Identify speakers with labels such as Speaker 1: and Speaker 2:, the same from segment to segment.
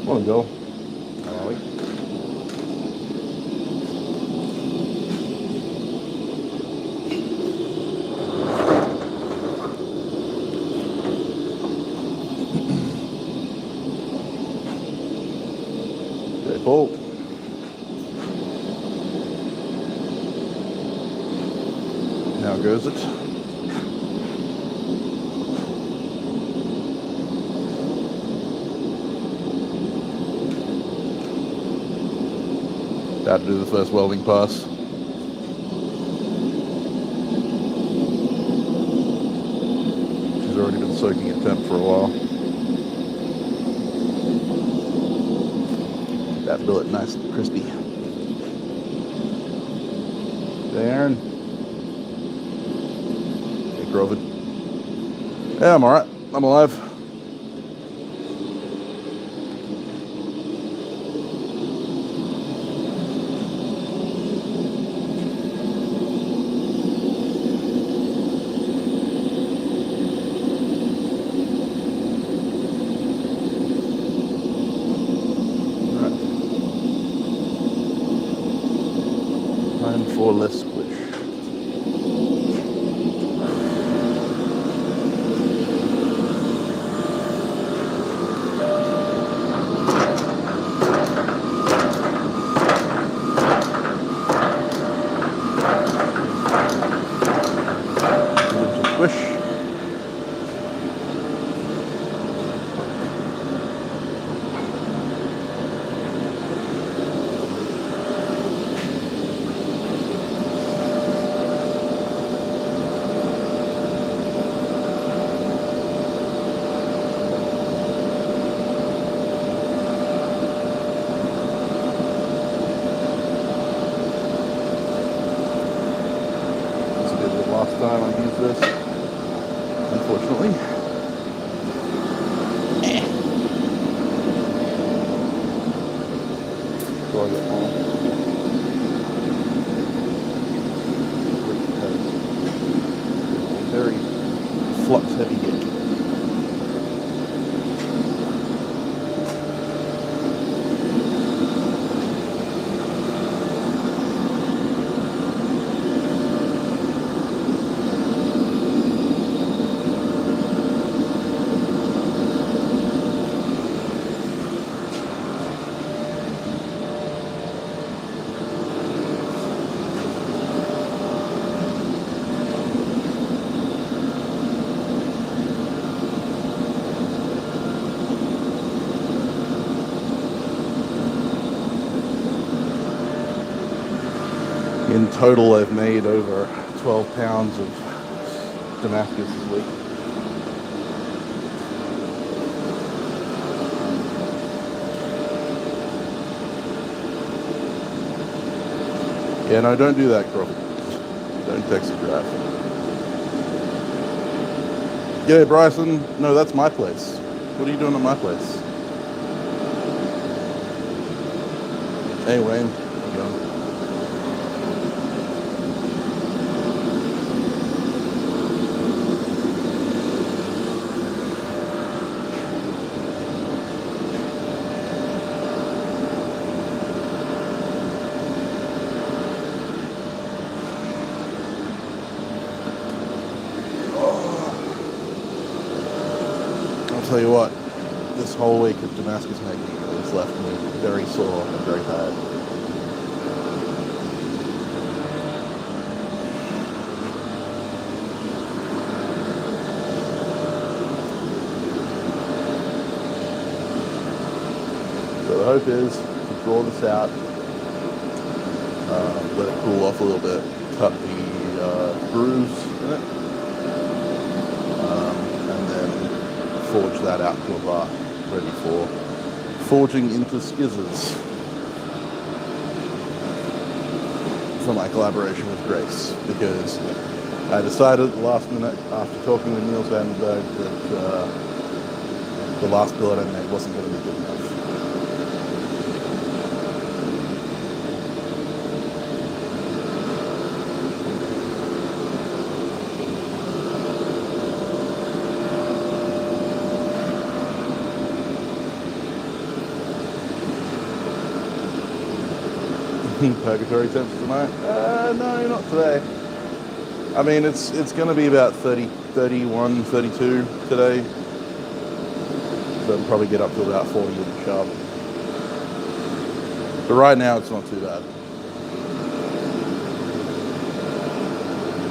Speaker 1: Morning, Bill. How are we? Okay, Paul. How goes it? About to do the first welding pass. She's already been soaking at temp for a while. That billet nice and crispy. Hey, Aaron. Hey, Grovid. Yeah, I'm alright. I'm alive. Time for less squish. Squish. Last time I used this, unfortunately. So I get home. Very flux heavy hit. In total, I've made over 12 pounds of Damascus this week. Yeah, no, don't do that, Crawford. Don't text and drive. G'day, Bryson. No, that's my place. What are you doing at my place? Hey, Wayne. How you going? I'll tell you what, this whole week of Damascus making has left me very sore and very tired. So the hope is to draw this out, let it cool off a little bit, cut the grooves in it, and then forge that out to a bar, ready for forging into skizzers for my collaboration with Grace, because I decided at the last minute, after talking with Niels Vandenberg, that the last billet I made wasn't going to be good enough. Purgatory temps tonight? No, not today. I mean, it's going to be about 30, 31, 32 today. So it'll probably get up to about 40 in the shop. But right now, it's not too bad.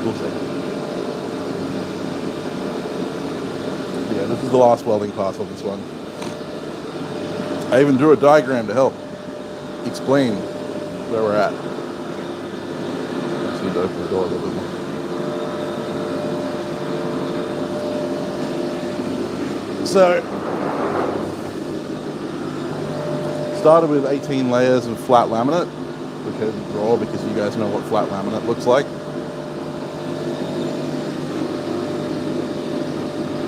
Speaker 1: We'll see. Yeah, this is the last welding pass on this one. I even drew a diagram to help explain where we're at. Just need to open the door a little bit more. So, started with 18 layers of flat laminate, which I didn't draw because you guys know what flat laminate looks like.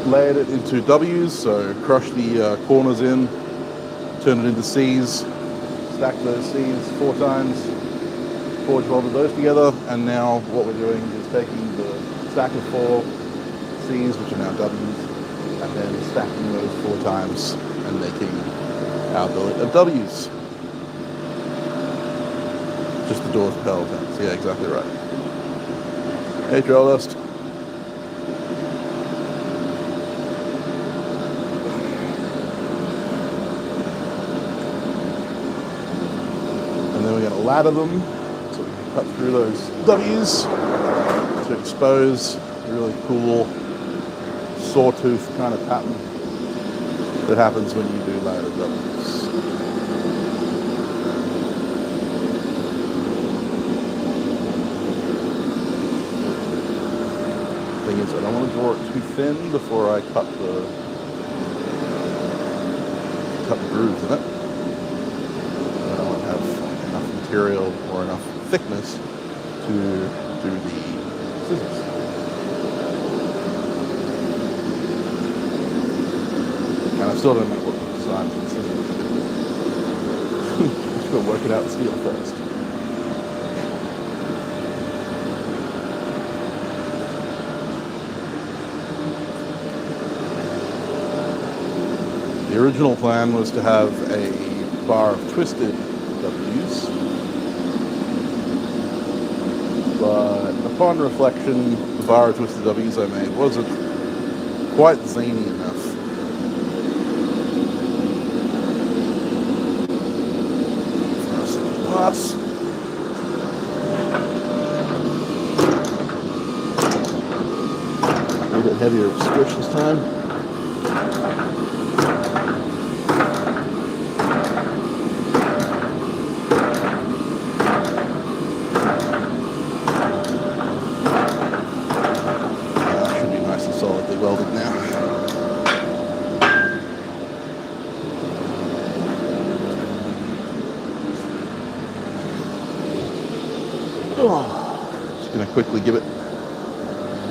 Speaker 1: Layered it into W's, so crush the corners in, turn it into C's, stack those C's 4 times, forge welded those together, and now what we're doing is taking the stack of 4 C's, which are now W's, and then stacking those 4 times and making our billet of W's. Just the doors and pedal things. Yeah, exactly right. Hey, drill dust. And then we're going to ladder them so we can cut through those W's to expose a really cool sawtooth kind of pattern that happens when you do ladder W's. Thing is, I don't want to draw it too thin before I cut the grooves in it. I don't want to have enough material or enough thickness to do the scissors. And I still don't know what the design for the scissors is. Just got to work it out and steel first. The original plan was to have a bar of twisted W's, but upon reflection, the bar of twisted W's I made wasn't quite zany enough. Parts. A little bit heavier of squish this time. Should be nice and solidly welded now. Just going to quickly give it a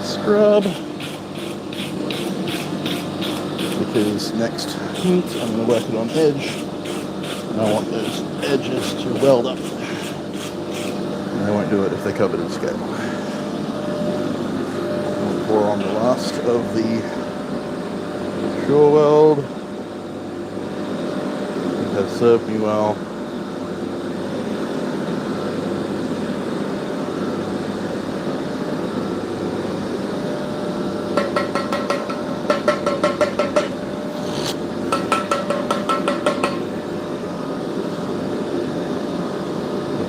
Speaker 1: scrub, because next heat I'm going to work it on edge, and I want those edges to weld up, and I won't do it if they're covered in scale. I'll pour on the last of the shore weld. It has served me well.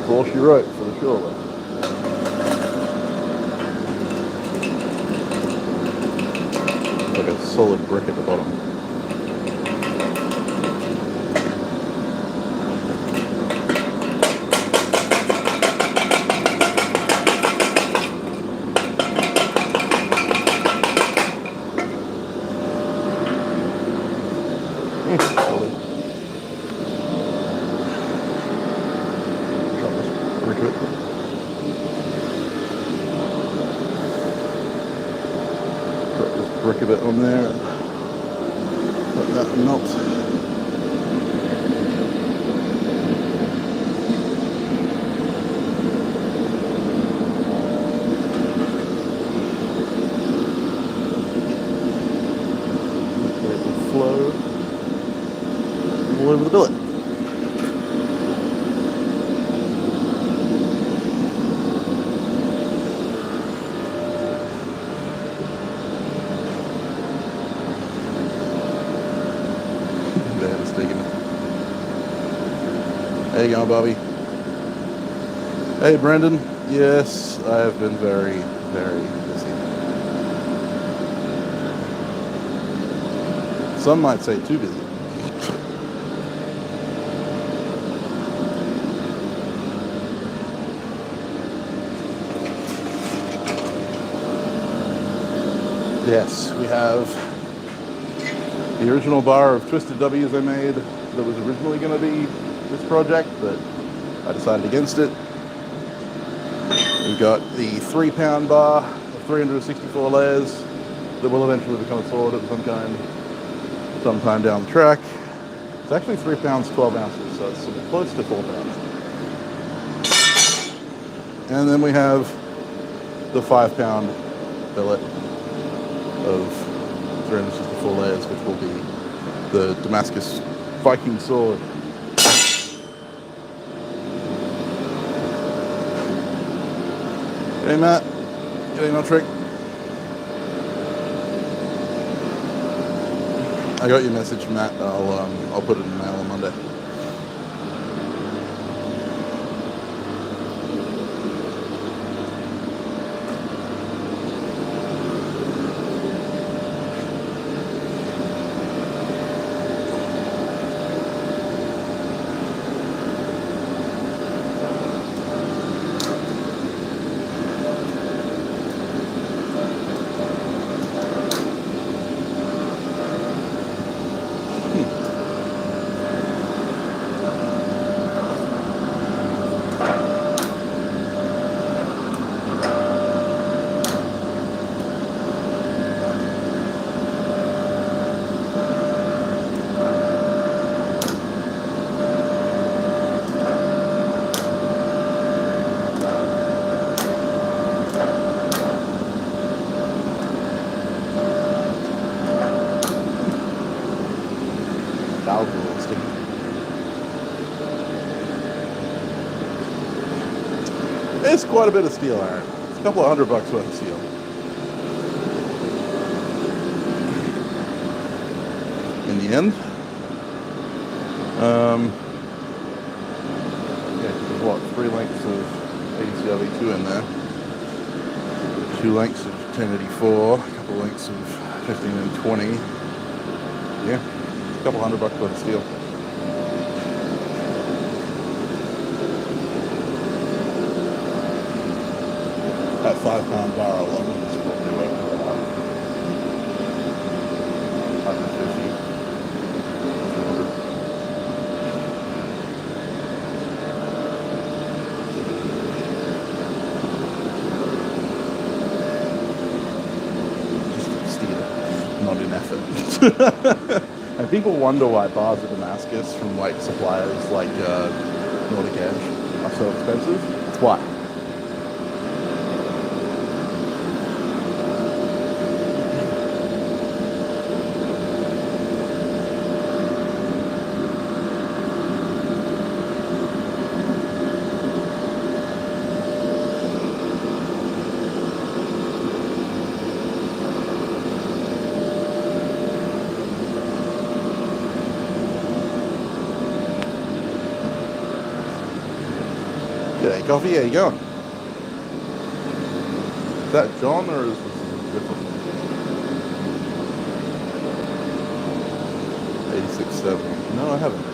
Speaker 1: All she wrote for the shore weld. Like a solid brick at the bottom. Solid. Put this brick of it on there and let that melt. Let it will flow all over the billet. How you going, Bobby? Hey, Brendan. Yes, I have been very, very busy. Some might say too busy. Yes, we have the original bar of Twisted W's I made that was originally going to be this project, but I decided against it. We've got the 3-pound bar of 364 layers that will eventually become a sword of some kind sometime down the track. It's actually 3 pounds, 12 ounces, so it's close to 4 pounds. And then we have the 5-pound billet of 364 layers, which will be the Damascus Viking sword. Hey Matt, getting on trick. I got your message, Matt. I'll put it in the mail on Monday. It's quite a bit of steel iron. It's a couple of $100 worth of steel. In the end, yeah, there's what, 3 lengths of ACRV2 in there, 2 lengths of 1084, a couple of lengths of 15 and 20. Yeah, a couple $100 worth of steel. That 5-pound bar alone is probably worth about 150. Just steel, not in effort. And people wonder why bars of Damascus from like suppliers like Nordic Edge are so expensive. That's why. G'day, Coffee, how you going? Is that John or is this different? 8670. No, I haven't.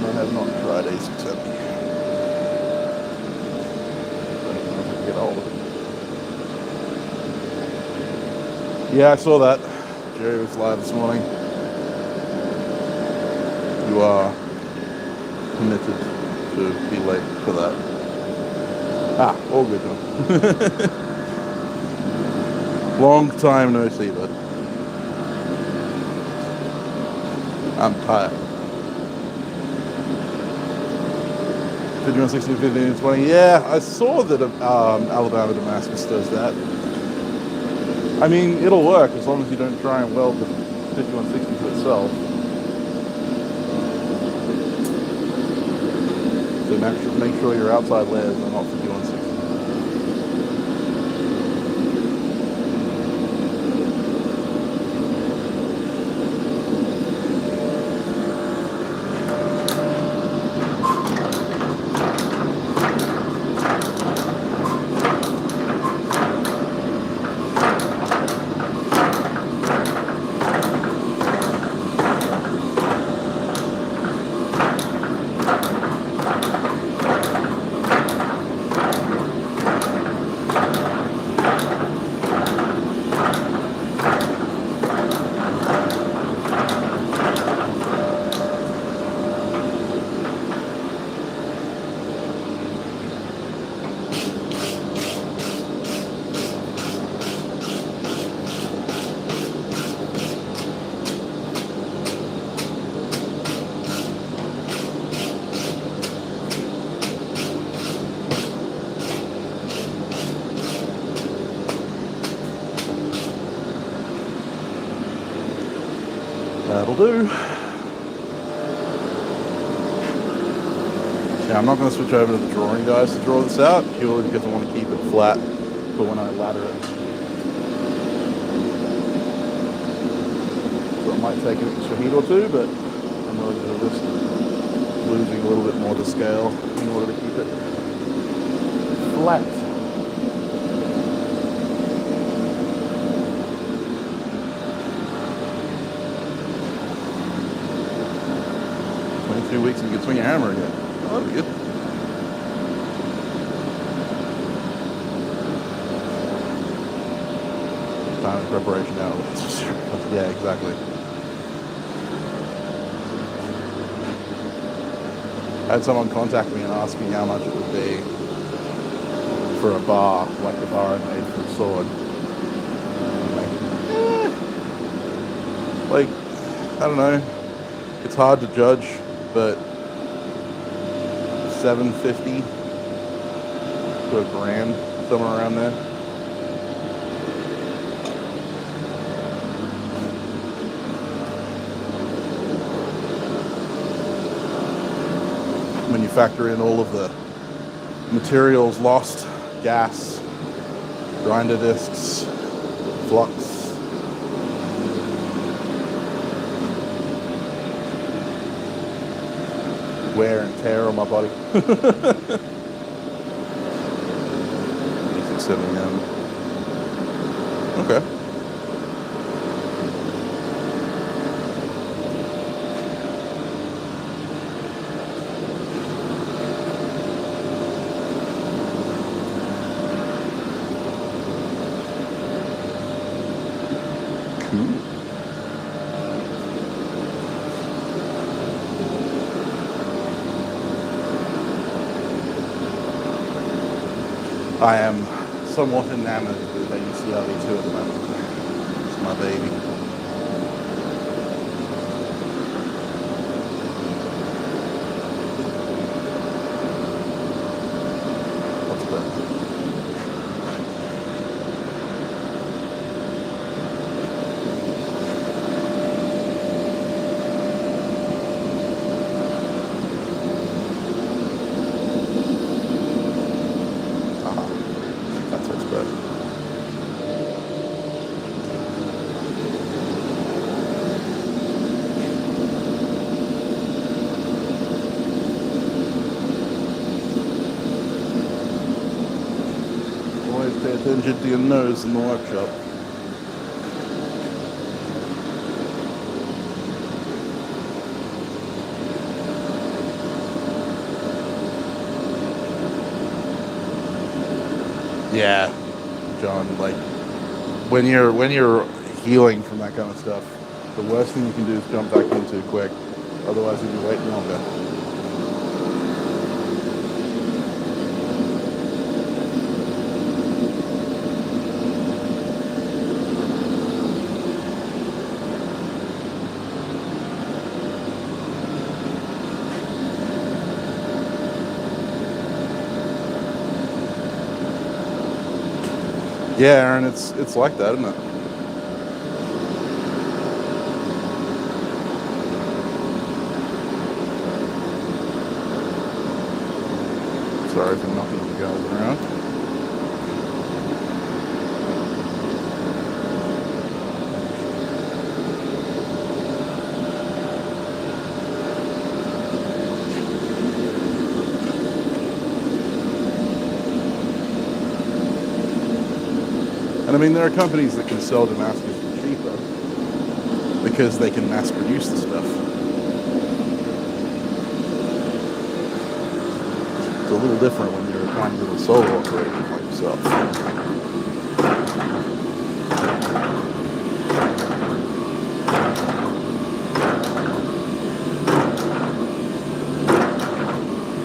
Speaker 1: I have not tried A670. Get hold of it. Yeah, I saw that. Jerry was live this morning. You are permitted to be late for that. Ah, all good, John. Long time no see, but I'm tired. 5160, 1520. Yeah, I saw that Alabama Damascus does that. I mean, it'll work as long as you don't try and weld the 5160 to itself. So make sure your outside layers are not 5160. That'll do. Now I'm not going to switch over to the drawing guys to draw this out, purely because I want to keep it flat for when I ladder it. So it might take an extra heat or two, but I'm really going to risk losing a little bit more to scale in order to keep it flat. Weeks and you can swing your hammer again. Oh, that'll be good. Time and preparation now. Yeah, exactly. I had someone contact me and ask me how much it would be for a bar, like the bar I made for the sword. Like, I don't know. It's hard to judge. But $750 to $1,000, somewhere around there. When you factor in all of the materials lost, gas, grinder discs, flux. Wear and tear on my body. 670 M. Okay. Cool. I am somewhat enamored with AUCRV2 at the moment. It's my baby. What's that? Pay attention to your nose in the workshop. Yeah, John, like when you're healing from that kind of stuff, the worst thing you can do is jump back in too quick. Otherwise you'll be waiting longer. Yeah, Aaron, it's like that, isn't it? Sorry for knocking you guys around. And I mean, there are companies that can sell Damascus for cheaper because they can mass produce the stuff. It's a little different when you're a tiny little solo operator like yourself.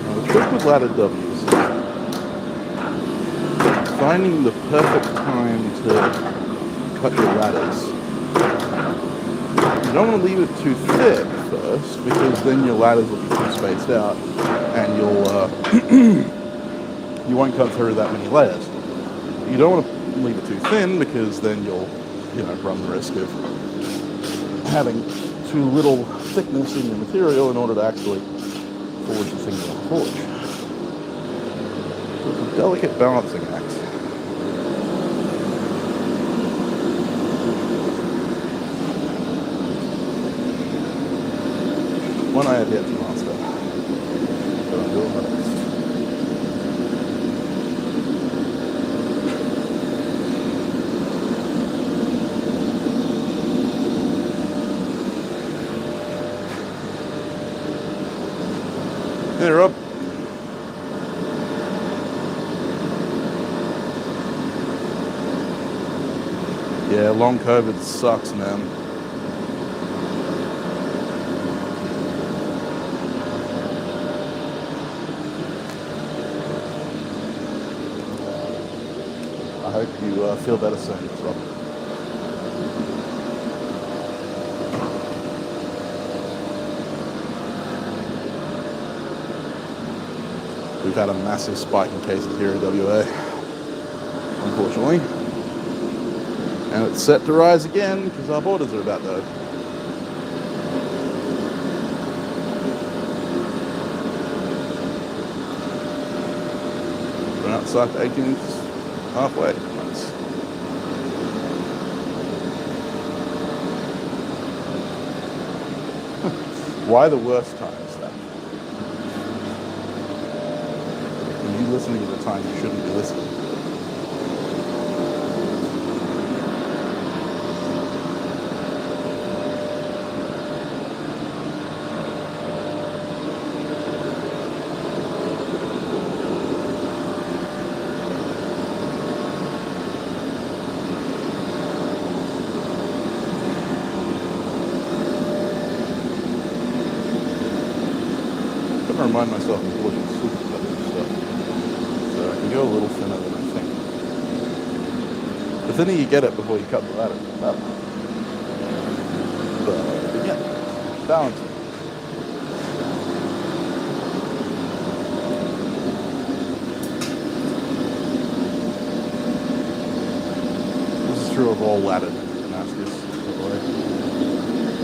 Speaker 1: Now, the trick with ladder W's is finding the perfect time to cut your ladders. You don't want to leave it too thick first, because then your ladders will be too spaced out and you won't cut through that many layers. You don't want to leave it too thin, because then you'll run the risk of having too little thickness in your material in order to actually forge the thing you want to forge. So it's a delicate balancing act. One I have yet to master, but I'm doing my best. Hey, Rob. Yeah, long COVID sucks, man. I hope you feel better soon, Rob. We've had a massive spike in cases here in WA, unfortunately. And it's set to rise again because our borders are about to open. Been outside for 18 inches, halfway. Nice. Why the worst times then? Are you listening at the time you shouldn't be listening? I remind myself of pushing super cuts and stuff, so I can go a little thinner than I think. The thinner you get it before you cut the ladder, the better. But yeah, balancing. This is true of all ladder Damascus, by the way.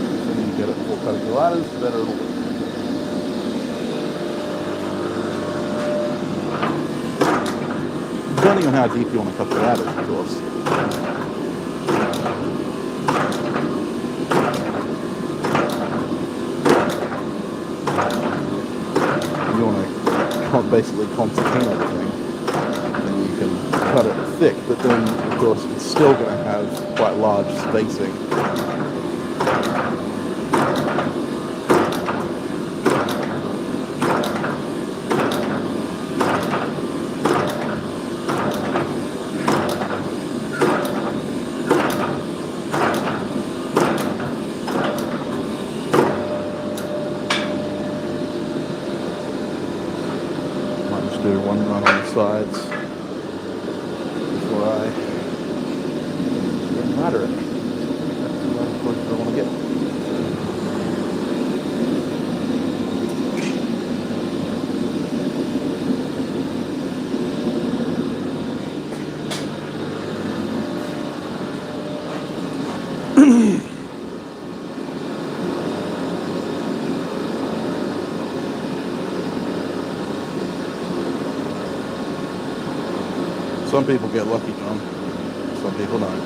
Speaker 1: The thinner you get it before cutting the ladders, the better it'll be. Depending on how deep you want to cut the ladders, of course. If you want to basically concertina everything, then you can cut it thick, but then, of course, it's still going to have quite large spacing. Do one run on the sides before I ladder it. That's the last point I want to get. Some people get lucky, John. Some people don't.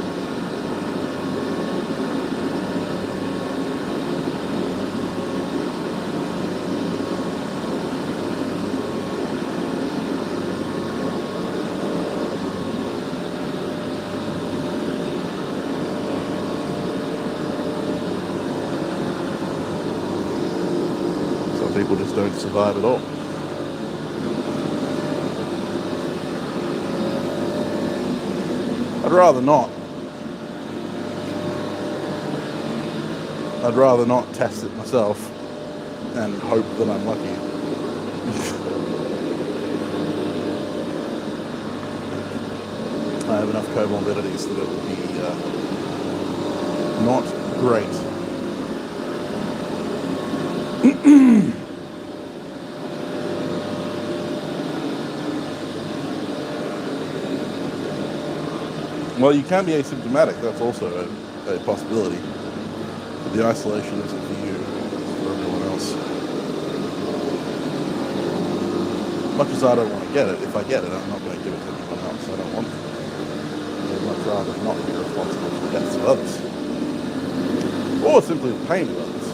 Speaker 1: Some people just don't survive at all. I'd rather not. I'd rather not test it myself and hope that I'm lucky. I have enough comorbidities that it will be not great. Well, you can be asymptomatic, that's also a possibility. But the isolation isn't for you, it's for everyone else. Much as I don't want to get it, if I get it, I'm not going to give it to anyone else. I don't want to. I'd much rather not be responsible for the deaths of others. Or simply the pain of others.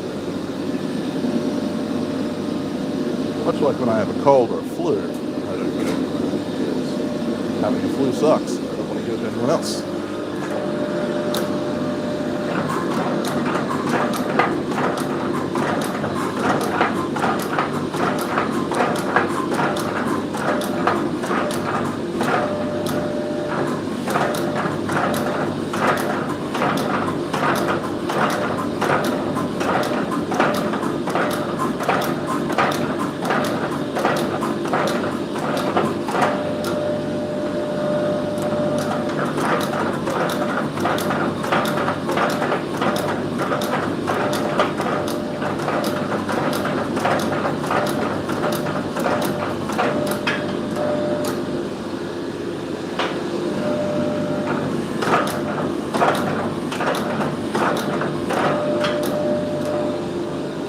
Speaker 1: Much like when I have a cold or a flu, I don't give it because having a flu sucks. I don't want to give it to anyone else.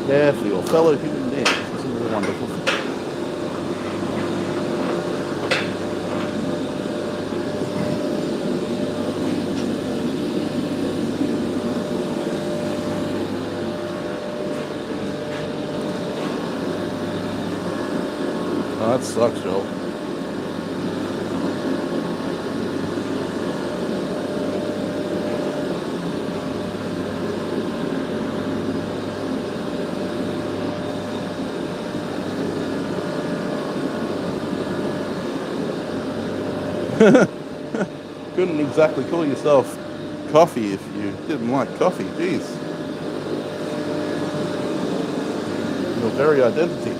Speaker 1: Yeah, for your fellow human beings, this is a wonderful thing. Oh, that sucks, Joel. Couldn't exactly call yourself coffee if you didn't like coffee. Jeez. Your very identity.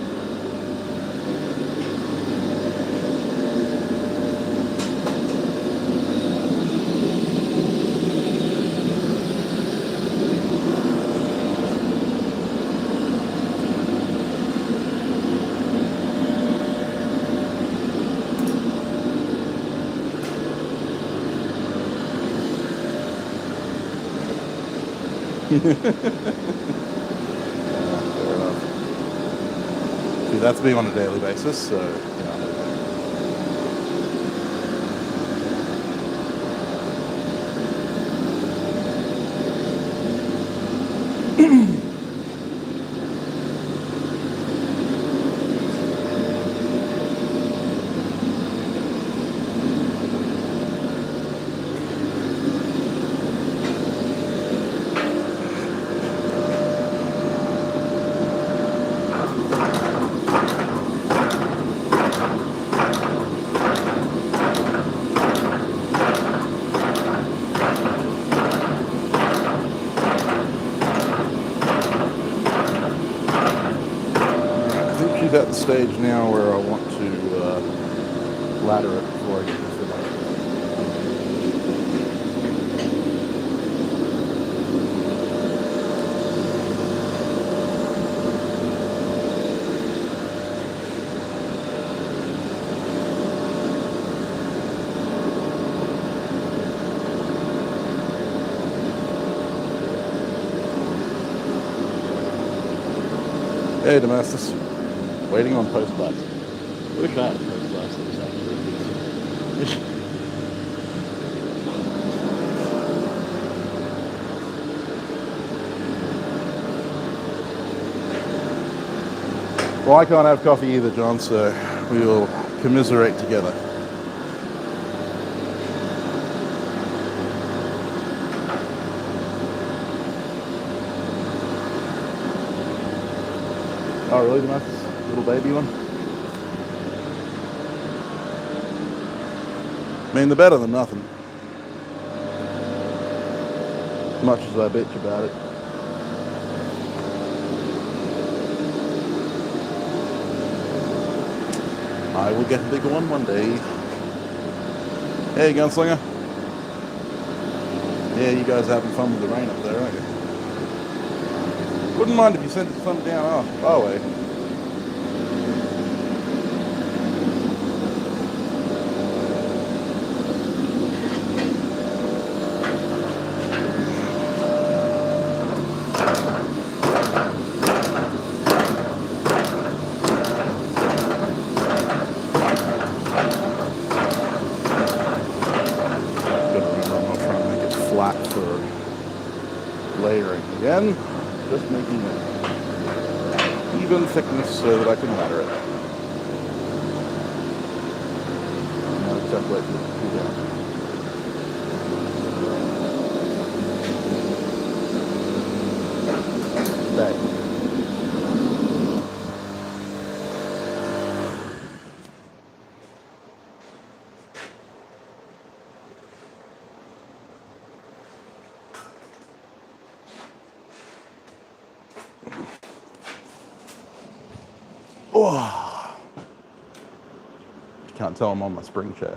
Speaker 1: Fair enough. See, that's me on a daily basis, so at the stage now where I want to ladder it before I get to the finish. Hey, Damascus. Waiting on post-blast. Wish I had a post-blast that was actually decent. Well, I can't have coffee either, John, so we will commiserate together. Oh, really? The nice little baby one? I mean, they're better than nothing. As much as I bitch about it. I will get a bigger one day. Hey, gunslinger. Yeah, you guys are having fun with the rain up there, aren't you? Wouldn't mind if you sent some down our way. Again, just making it even thickness so that I can ladder it. Now separate the two down. Back. Oh. You can't tell I'm on my spring chair.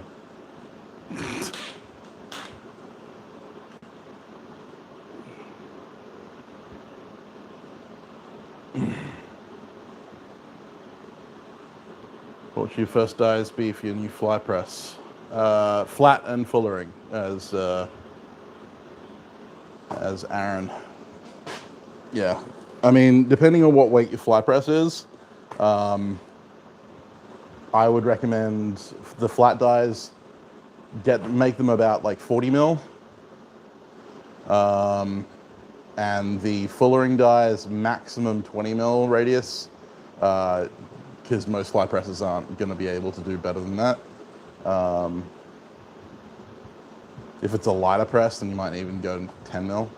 Speaker 1: What's your first dye's be for your new fly press? Flat and fullering, as Aaron. Yeah, I mean, depending on what weight your fly press is, I would recommend the flat dyes. Make them about like 40 mil, and the fullering dyes maximum 20 mil radius, because most fly presses aren't going to be able to do better than that. If it's a lighter press, then you might even go 10 mil,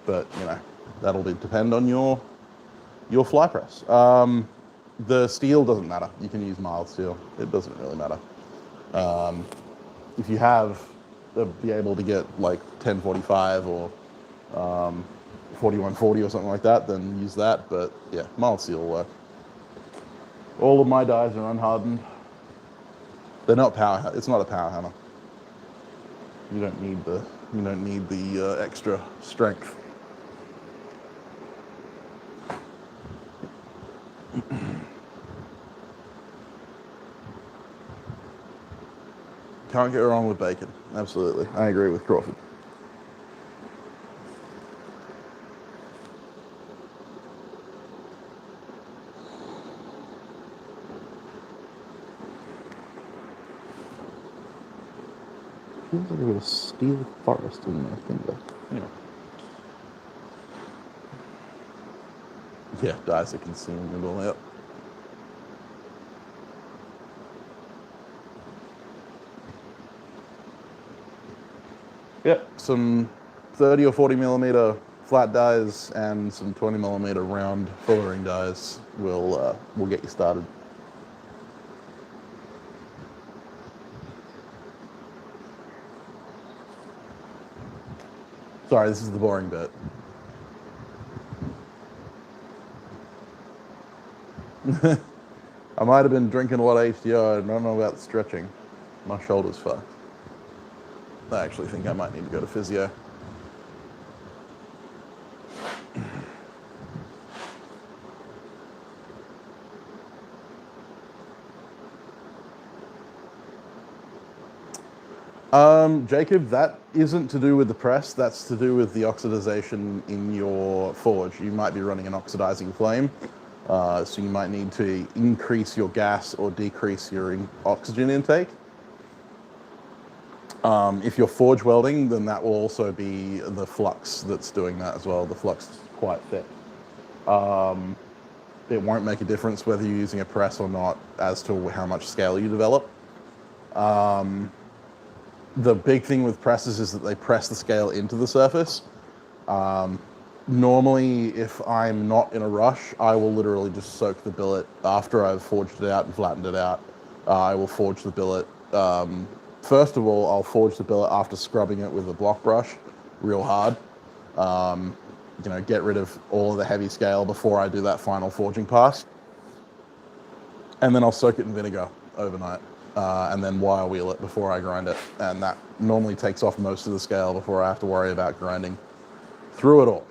Speaker 1: but you know, that'll depend on your fly press. The steel doesn't matter. You can use mild steel. It doesn't really matter. If you be able to get like 1045 or 4140 or something like that, then use that. But yeah, mild steel will work. All of my dyes are unhardened. They're not power. It's not a power hammer. You don't need the extra strength. Can't get wrong with bacon. Absolutely. I agree with Crawford. Feels like there was a steel forest in my finger. Yeah, dyes are consumable. Yep. Yep, some 30 or 40 millimeter flat dyes and some 20 millimeter round fullering dyes will get you started. Sorry, this is the boring bit. I might have been drinking a lot of HDO. I don't know about stretching. My shoulder's fucked. I actually think I might need to go to physio. Jacob, that isn't to do with the press, that's to do with the oxidization in your forge. You might be running an oxidizing flame, so you might need to increase your gas or decrease your oxygen intake. If you're forge welding, then that will also be the flux that's doing that as well. The flux is quite thick. it won't make a difference whether you're using a press or not as to how much scale you develop. The big thing with presses is that they press the scale into the surface. Normally, if I'm not in a rush, I will literally just soak the billet after I've forged it out and flattened it out. I will forge the billet. First of all, I'll forge the billet after scrubbing it with a block brush real hard. You know, get rid of all of the heavy scale before I do that final forging pass. And then I'll soak it in vinegar overnight. And then wire wheel it before I grind it. And that normally takes off most of the scale before I have to worry about grinding through it all.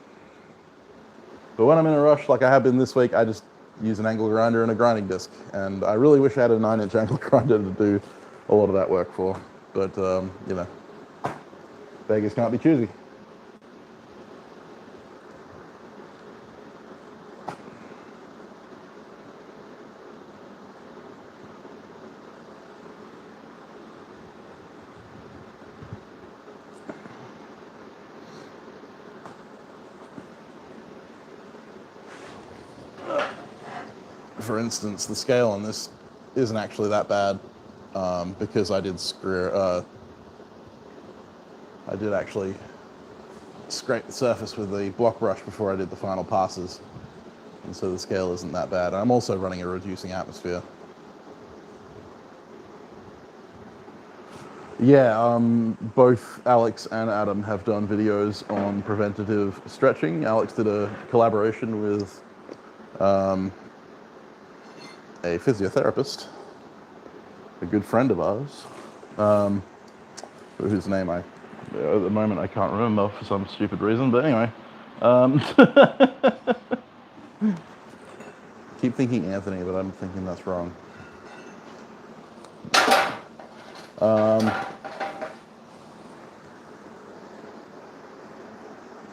Speaker 1: But when I'm in a rush, like I have been this week, I just use an angle grinder and a grinding disc. And I really wish I had a 9-inch angle grinder to do a lot of that work for. But, you know, beggars can't be choosy. For instance, the scale on this isn't actually that bad because I did actually scrape the surface with the block brush before I did the final passes, and so the scale isn't that bad. I'm also running a reducing atmosphere. Yeah, both Alex and Adam have done videos on preventative stretching. Alex did a collaboration with a physiotherapist, a good friend of ours, whose name at the moment I can't remember for some stupid reason, but anyway. Keep thinking Anthony, but I'm thinking that's wrong.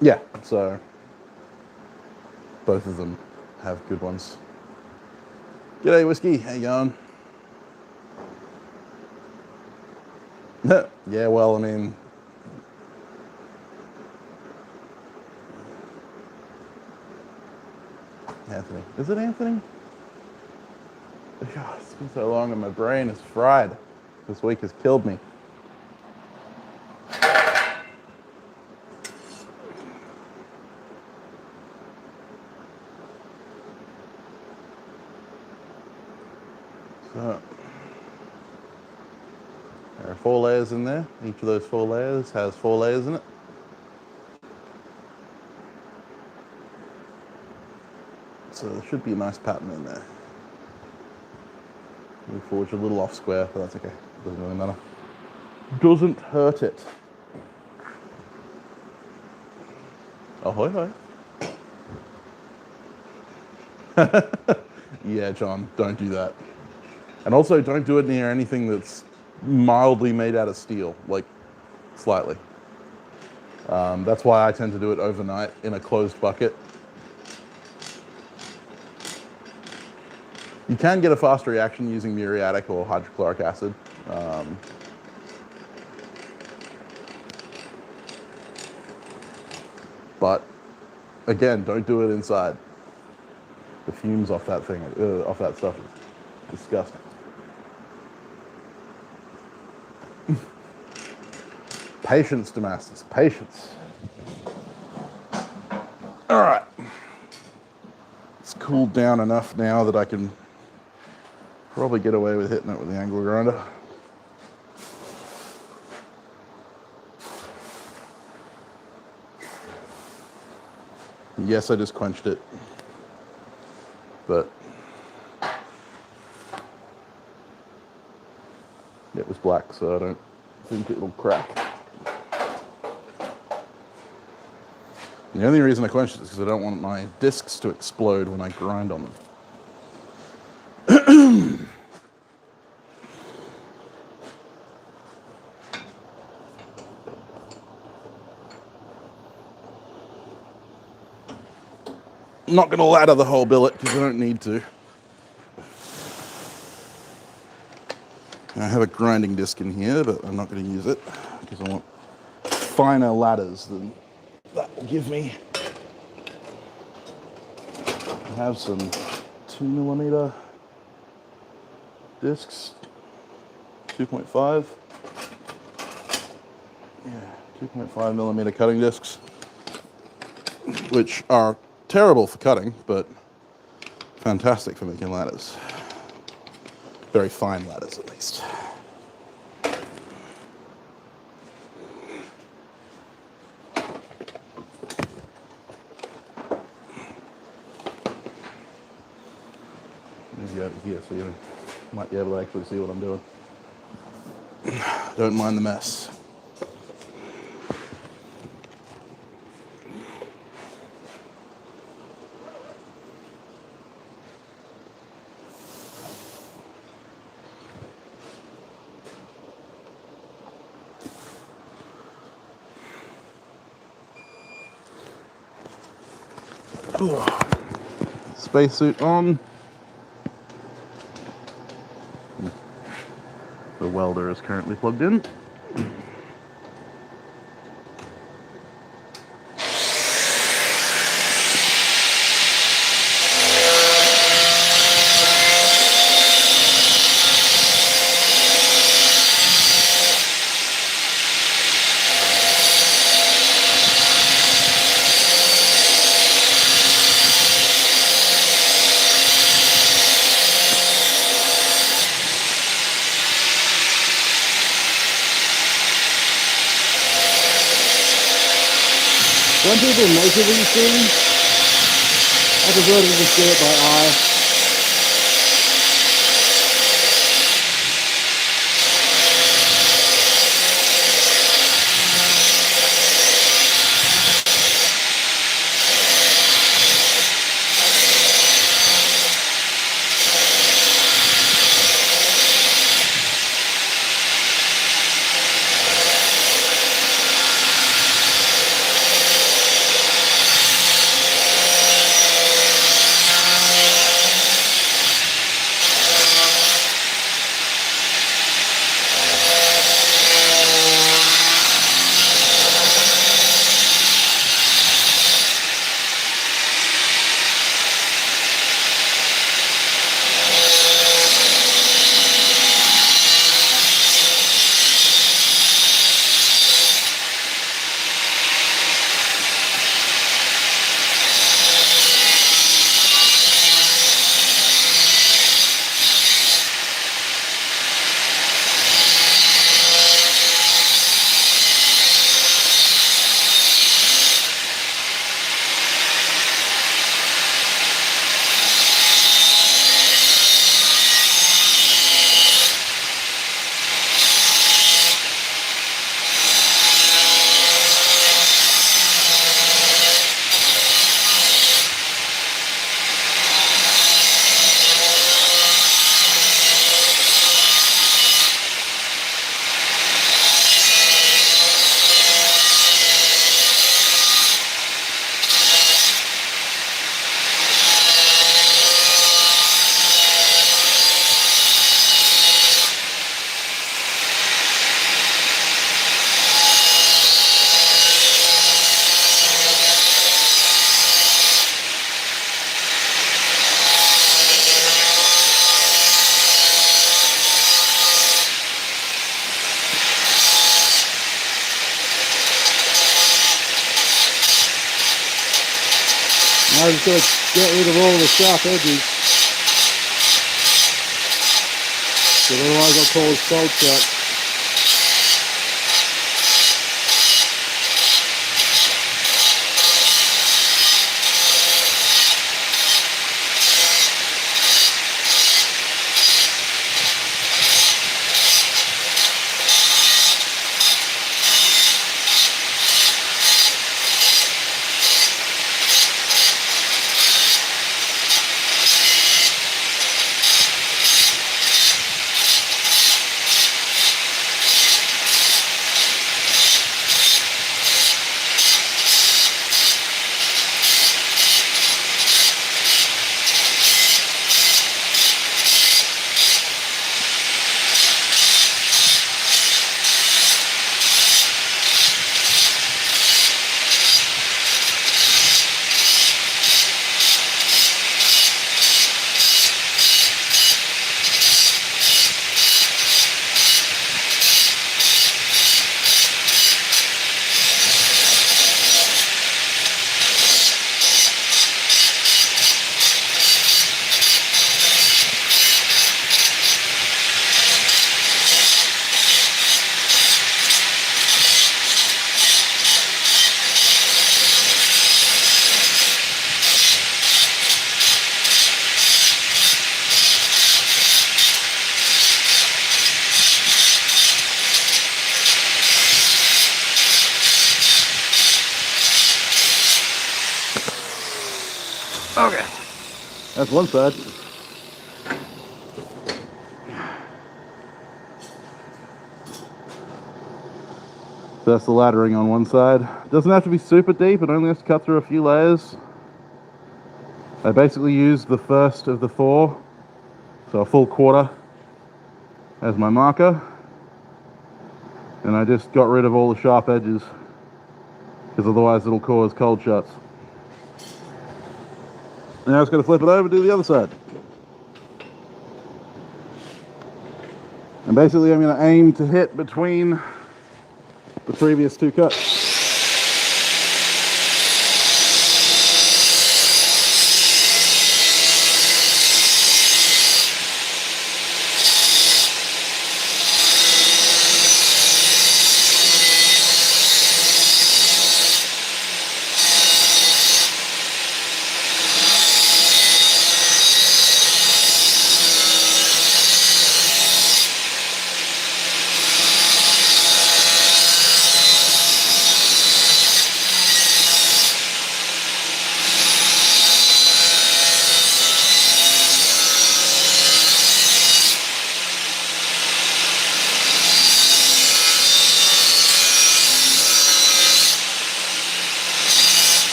Speaker 1: Yeah, so both of them have good ones. G'day, Whiskey. How you going? Yeah, well, I mean, Anthony. Is it Anthony? God, it's been so long and my brain is fried. This week has killed me. So, there are 4 layers in there. Each of those 4 layers has 4 layers in it. So there should be a nice pattern in there. We forge a little off square, but that's okay. Doesn't really matter. Doesn't hurt it. Ahoy hoy. Yeah, John, don't do that. And also don't do it near anything that's mildly made out of steel, like slightly. That's why I tend to do it overnight in a closed bucket. You can get a fast reaction using muriatic or hydrochloric acid. But again, don't do it inside. The fumes off that thing, off that stuff is disgusting. Patience, Damascus, patience. All right. It's cooled down enough now that I can probably get away with hitting it with the angle grinder. Yes, I just quenched it, but it was black, so I don't think it'll crack. The only reason I quenched it is because I don't want my discs to explode when I grind on them. I'm not going to ladder the whole billet because I don't need to. I have a grinding disc in here, but I'm not going to use it because I want finer ladders than that will give me. I have some 2mm discs, 2.5. Yeah, 2.5mm cutting discs, which are terrible for cutting, but fantastic for making ladders. Very fine ladders, at least. Maybe over here so you might be able to actually see what I'm doing. Don't mind the mess. Spacesuit on. The welder is currently plugged in. When people measure these things, I prefer to just do it by eye. Now I'm just going to get rid of all the sharp edges, because otherwise I'll cause salt shock. Okay, that's one side. So that's the laddering on one side. It doesn't have to be super deep, it only has to cut through a few layers. I basically used the first of the 4, so a full quarter, as my marker. And I just got rid of all the sharp edges, because otherwise it'll cause cold shuts. Now I'm just going to flip it over and do the other side. And basically I'm going to aim to hit between the previous 2 cuts.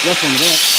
Speaker 1: Rough on the back.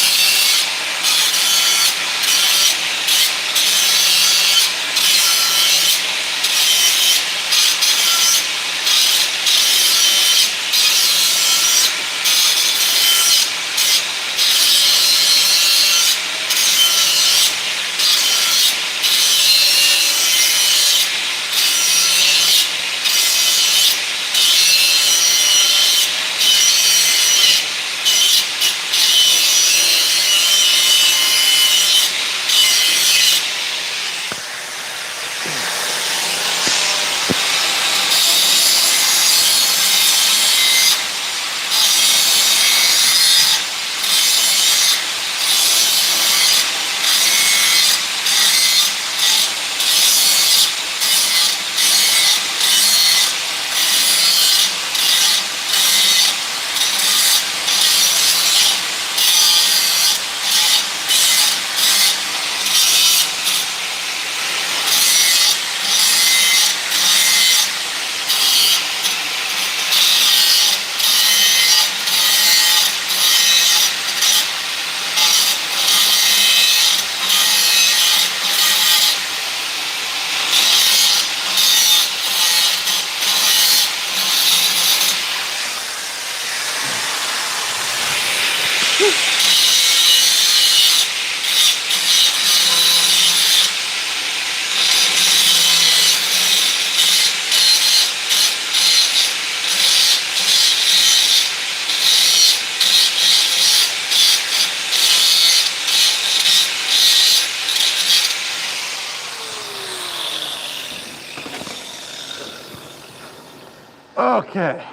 Speaker 1: Okay.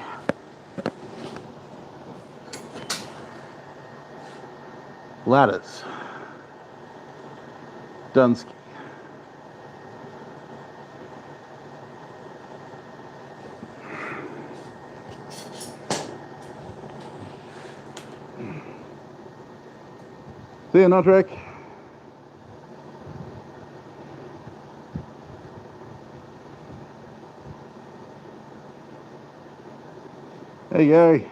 Speaker 1: Ladders. Dunsky. See you, Notrick. Hey, Gary.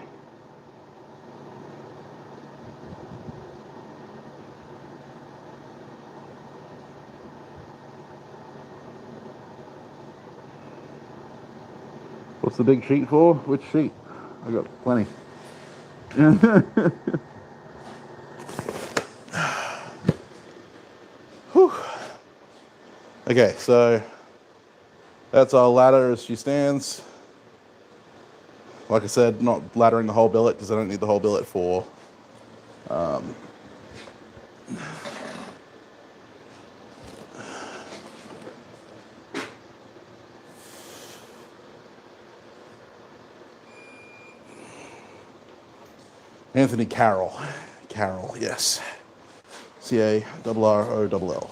Speaker 1: What's the big sheet for? Which sheet? I got plenty. Whew. Okay, so that's our ladder as she stands. Like I said, not laddering the whole billet because I don't need the whole billet for Anthony Carroll. Carroll, yes. CARROLL.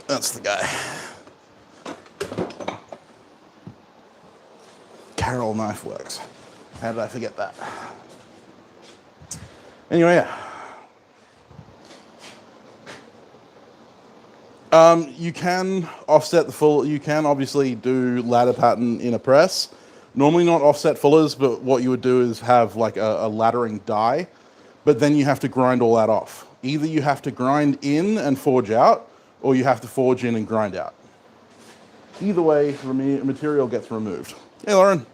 Speaker 1: That's the guy. Carroll Knife Works. How did I forget that? Anyway, yeah. You can offset the full, you can obviously do ladder pattern in a press. Normally not offset fullers, but what you would do is have like a laddering die, but then you have to grind all that off. Either you have to grind in and forge out, or you have to forge in and grind out. Either way, material gets removed. Hey, Lauren.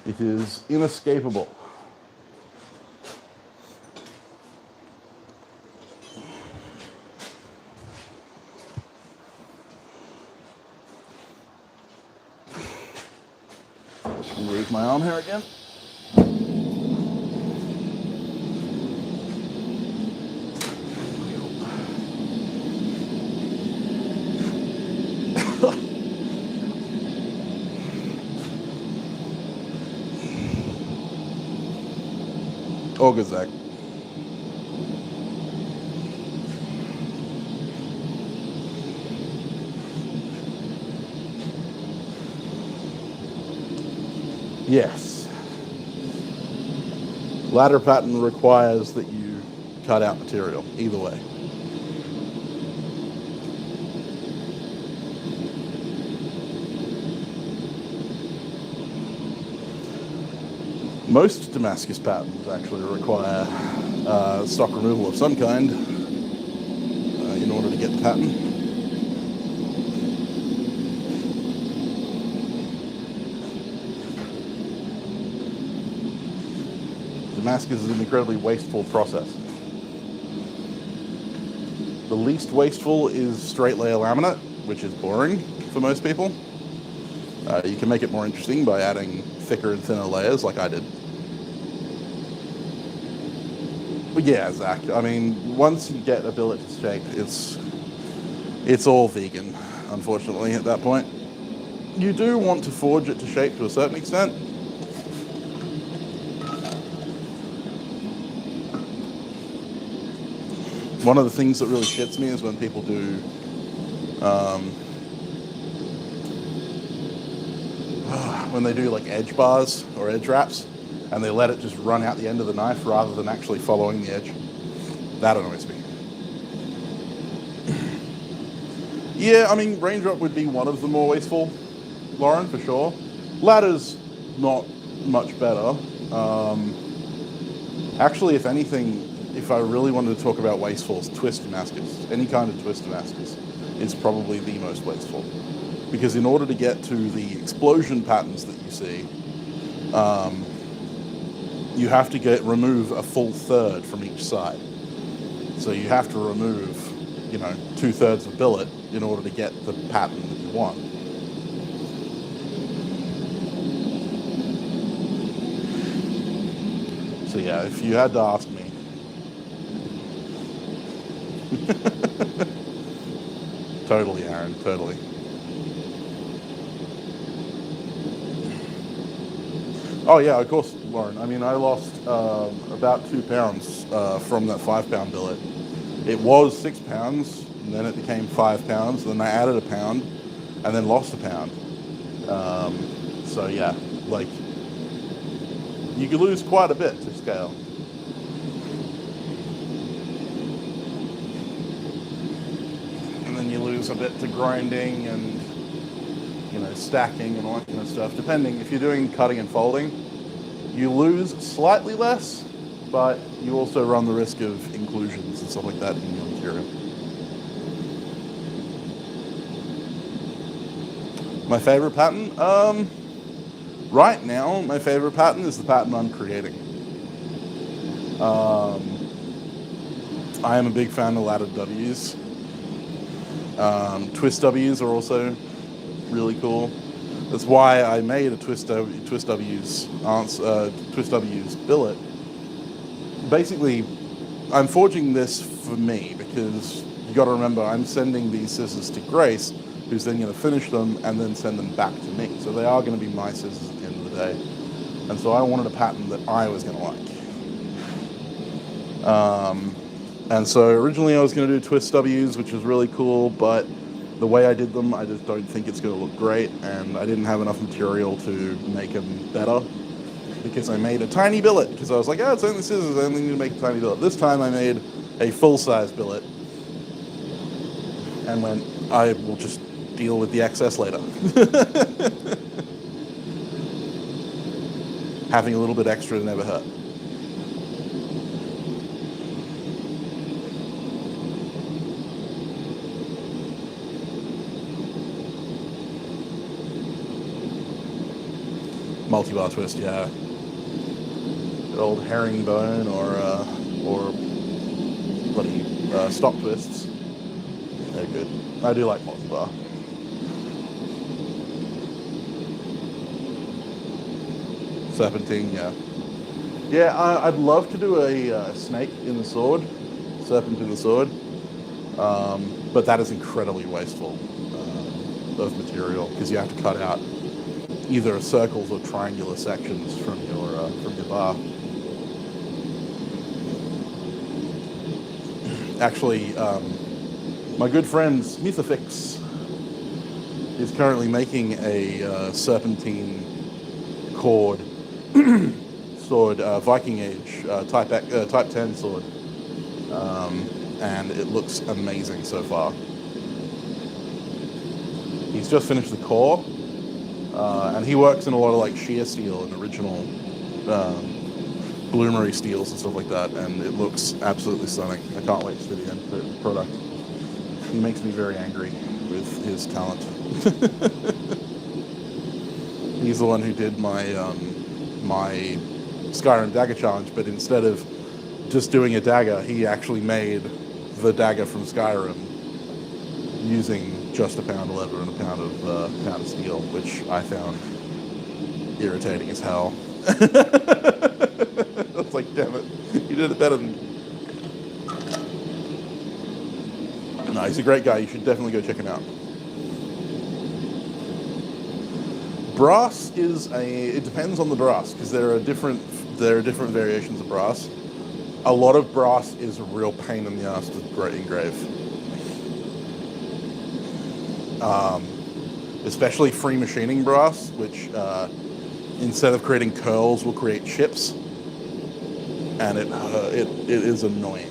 Speaker 1: It is inescapable. Remove my arm hair again. All good, Zach. Yes. Ladder pattern requires that you cut out material, either way. Most Damascus patterns actually require stock removal of some kind in order to get the pattern. Damascus is an incredibly wasteful process. The least wasteful is straight layer laminate, which is boring for most people. You can make it more interesting by adding thicker and thinner layers like I did. But yeah, Zach, I mean, once you get a billet to shape, it's all vegan, unfortunately, at that point. You do want to forge it to shape to a certain extent. One of the things that really shits me is when people do when they do like edge bars or edge wraps and they let it just run out the end of the knife rather than actually following the edge. That annoys me. Yeah, I mean, raindrop would be one of the more wasteful, Lauren, for sure. Ladder's not much better. Actually, if anything, if I really wanted to talk about wastefuls, twist Damascus, any kind of twist Damascus, is probably the most wasteful. Because in order to get to the explosion patterns that you see, you have to remove a full third from each side. So you have to remove, 2/3 of billet in order to get the pattern that you want. So yeah, if you had to ask me, totally, Aaron, totally. Oh yeah, of course, Lauren. I mean, I lost about 2 pounds from that 5 pound billet. It was 6 pounds, and then it became 5 pounds. Then I added a pound, and then lost a pound. So yeah, like you could lose quite a bit to scale. And then you lose a bit to grinding and stacking and all that kind of stuff. Depending, if you're doing cutting and folding, you lose slightly less, but you also run the risk of inclusions and stuff like that in your material. My favorite pattern? Right now, my favorite pattern is the pattern I'm creating. I am a big fan of laddered W's. Twist W's are also really cool. That's why I made a Twist W's billet. Basically, I'm forging this for me because you got to remember I'm sending these scissors to Grace, who's then going to finish them and then send them back to me. So they are going to be my scissors at the end of the day. And so I wanted a pattern that I was going to like. And so originally I was going to do Twist W's, which was really cool, but the way I did them, I just don't think it's going to look great, and I didn't have enough material to make them better because I made a tiny billet because I was like, it's only scissors, I only need to make a tiny billet. This time I made a full-size billet and went, I will just deal with the excess later. Having a little bit extra never hurt. Multi-bar twist, yeah. Good old herringbone or bloody stock twists. They're good. I do like multi-bar. Serpentine, yeah. Yeah, I'd love to do a snake in the sword, serpent in the sword, but that is incredibly wasteful of material because you have to cut out either circles or triangular sections from your bar. Actually, my good friend Smithafix is currently making a serpentine cord sword, Viking Age Type 10 sword, and it looks amazing so far. He's just finished the core. And he works in a lot of like shear steel and original bloomery steels and stuff like that, and it looks absolutely stunning. I can't wait to see the end product. He makes me very angry with his talent. He's the one who did my my Skyrim dagger challenge, but instead of just doing a dagger, he actually made the dagger from Skyrim using just a pound of leather and a pound of steel, which I found irritating as hell. I was like, damn it, you did it better than me. No, he's a great guy. You should definitely go check him out. Brass it depends on the brass because there are different variations of brass. A lot of brass is a real pain in the ass to engrave. Especially free machining brass, which instead of creating curls will create chips, and it is annoying.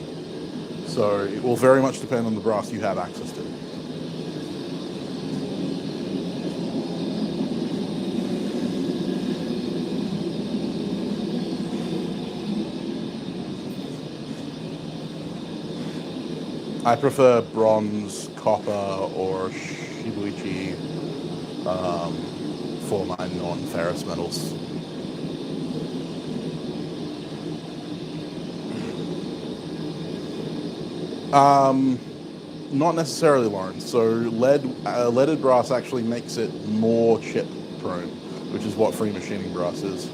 Speaker 1: So it will very much depend on the brass you have access to. I prefer bronze, copper, or shibuichi for my non-ferrous metals. Not necessarily, Lauren. So leaded brass actually makes it more chip prone, which is what free machining brass is.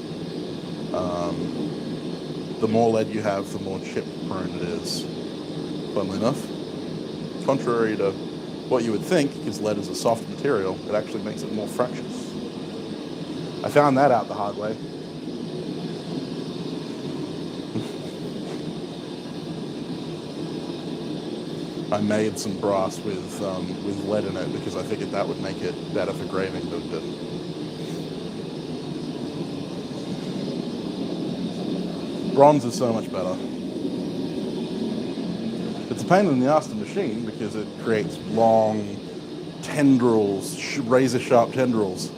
Speaker 1: The more lead you have, the more chip prone it is, funnily enough. Contrary to what you would think, because lead is a soft material, it actually makes it more fractious. I found that out the hard way. I made some brass with lead in it because I figured that would make it better for graving, but it didn't. Bronze is so much better. It's a pain in the ass to machine because it creates long tendrils, razor-sharp tendrils.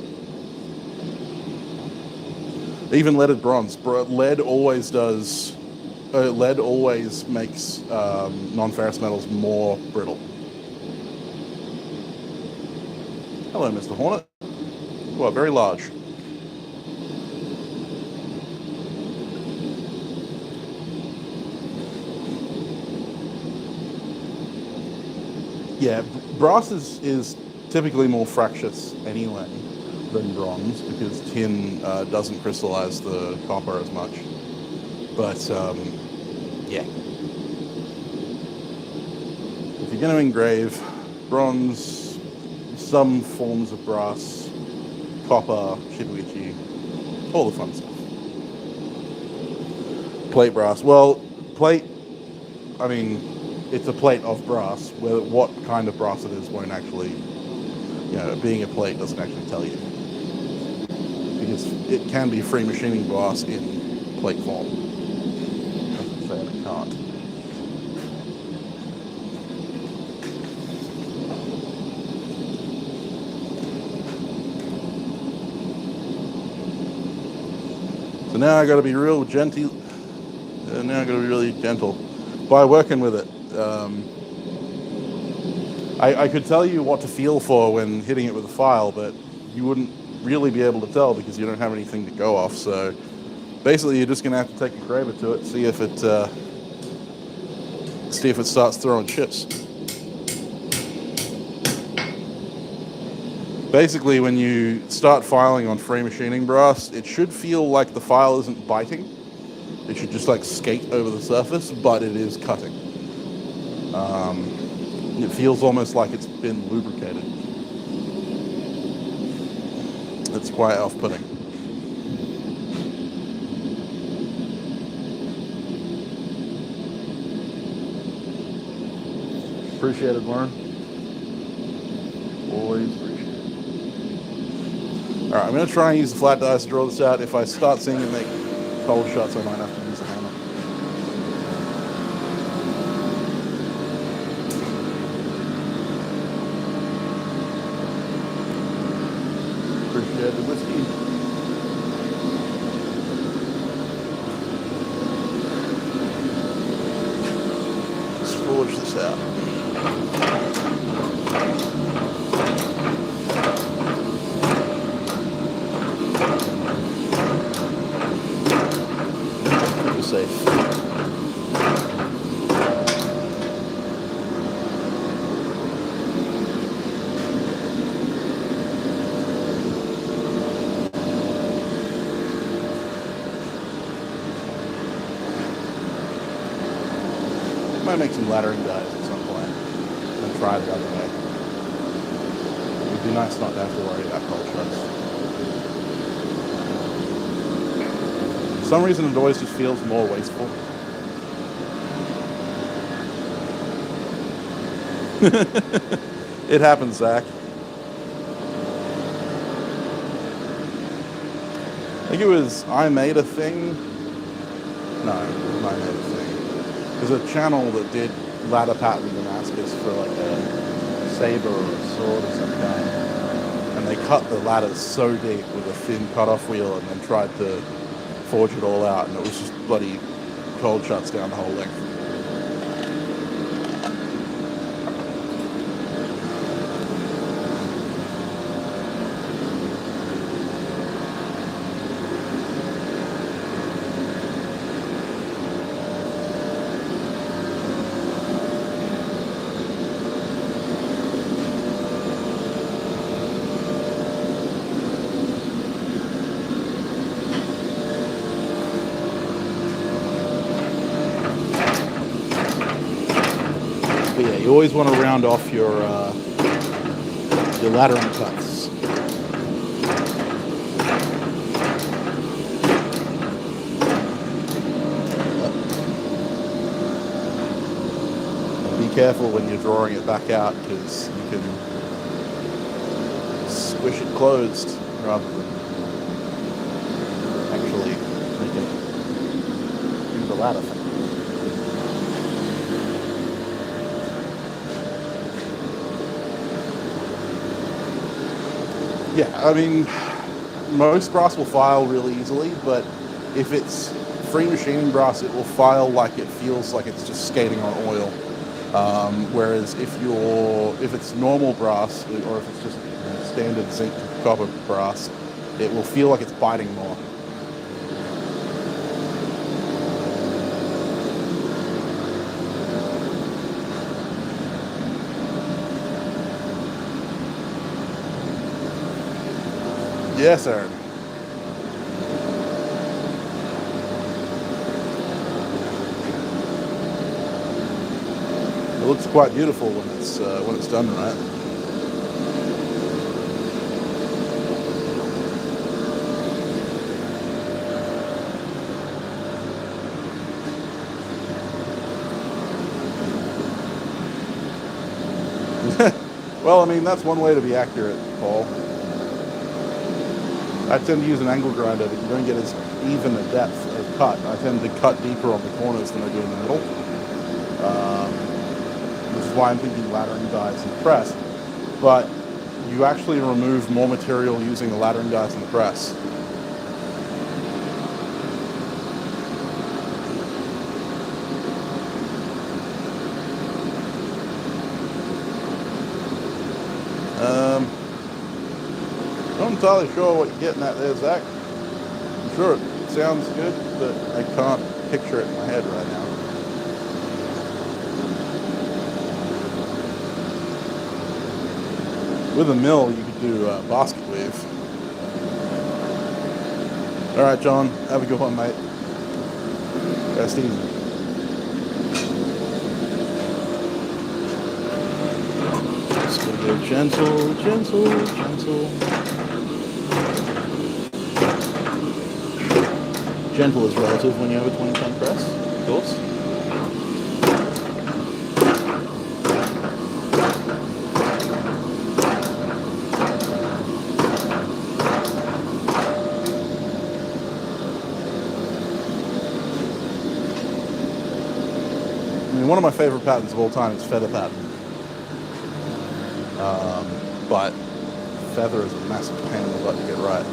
Speaker 1: Even leaded bronze. Lead always does. Lead always makes non-ferrous metals more brittle. Hello, Mr. Hornet. You are very large. Yeah, brass is typically more fractious anyway than bronze because tin doesn't crystallize the copper as much. But yeah, if you're going to engrave bronze, some forms of brass, copper, shibuichi, all the fun stuff. Plate brass. Well, plate, I mean, it's a plate of brass. What kind of brass it is won't actually, being a plate doesn't actually tell you. Because it can be free machining brass in plate form. Doesn't say it can't. So now I got to be real gentle. Now I got to be really gentle by working with it. I could tell you what to feel for when hitting it with a file, but you wouldn't really be able to tell because you don't have anything to go off. So basically, you're just going to have to take a graver to it, see if it starts throwing chips. Basically, when you start filing on free machining brass, it should feel like the file isn't biting. It should just like skate over the surface, but it is cutting. It feels almost like it's been lubricated. It's quite off-putting. Appreciate it, Lauren. Always appreciate it. All right, I'm going to try and use the flat dies to draw this out. If I start seeing it make cold shots, I might have to use the hammer. Appreciate the whiskey. Let's forge this out. Safe. Might make some laddering dies at some point and try the other way. It would be nice not to have to worry about cold shots. For some reason, it always just feels more wasteful. It happens, Zach. I think it was I Made a Thing. No, it wasn't I Made a Thing. There's a channel that did ladder pattern Damascus for like a saber or a sword of some kind. And they cut the ladders so deep with a thin cutoff wheel and then tried to forge it all out, and it was just bloody cold shots down the whole length. But yeah, you always want to round off your laddering cuts. Be careful when you're drawing it back out, because you can squish it closed rather than actually make it do the latter thing. Yeah, I mean, most brass will file really easily, but if it's free machining brass, it will file like it feels like it's just skating on oil. Whereas if it's normal brass, or if it's just standard zinc copper brass, it will feel like it's biting more. Yes, Aaron. It looks quite beautiful when it's done right. Well, I mean, that's one way to be accurate, Paul. I tend to use an angle grinder, but you don't get as even a depth of cut. I tend to cut deeper on the corners than I do in the middle. Which is why I'm thinking laddering dies in the press. But you actually remove more material using the laddering dies in the press. Not entirely sure what you're getting at there, Zach. I'm sure it sounds good, but I can't picture it in my head right now. With a mill, you could do basket weave. All right, John, have a good one, mate. Rest easy. Just gonna go gentle, gentle, gentle. Gentle is relative when you have a 20-ton press, of course. I mean, one of my favorite patterns of all time is feather pattern. But feather is a massive pain in the butt to get right.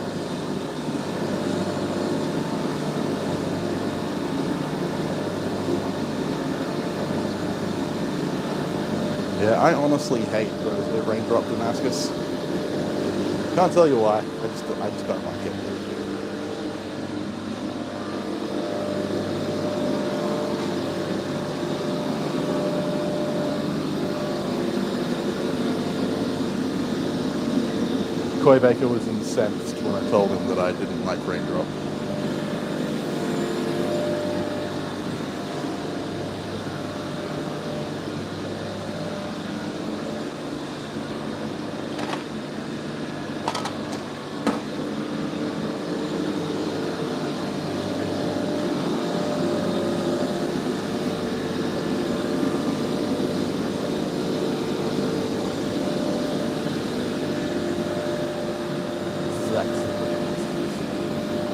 Speaker 1: Yeah, I honestly hate the raindrop Damascus. Can't tell you why. I just don't like it. Coy Baker was incensed when I told him that I didn't like raindrop.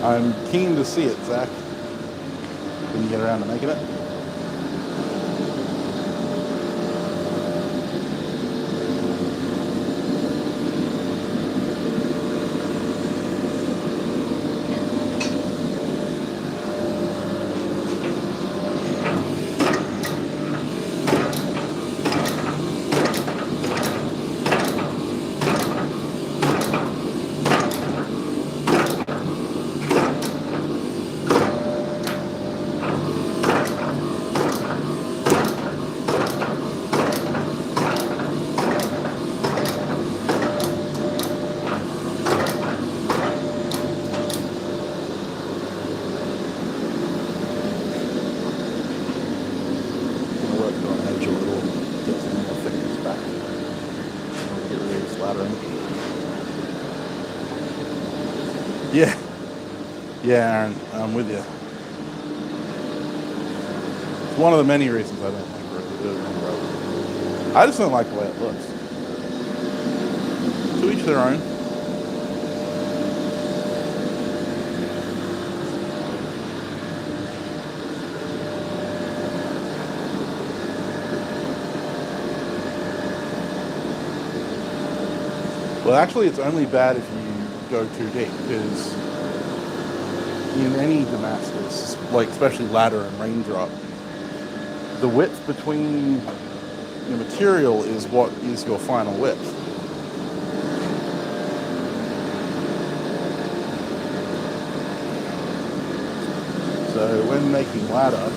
Speaker 1: I'm keen to see it, Zach. Can you get around to making it? Yeah, Aaron, I'm with you. It's one of the many reasons I don't like railroad. I just don't like the way it looks. To each their own. Well, actually, it's only bad if you go too deep, because in any Damascus, like especially ladder and raindrop, the width between the material is what is your final width. So when making ladder,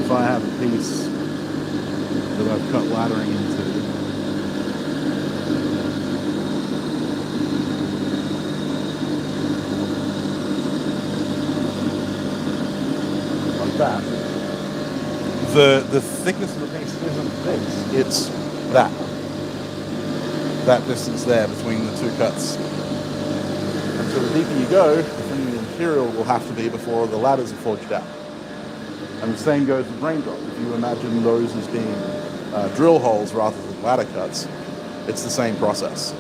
Speaker 1: if I have a piece that I've cut laddering into, that, the thickness of the piece isn't this, it's that distance there between the two cuts. And so the deeper you go, the thinner the material will have to be before the ladders are forged out. And the same goes with raindrop. If you imagine those as being drill holes rather than ladder cuts, it's the same process.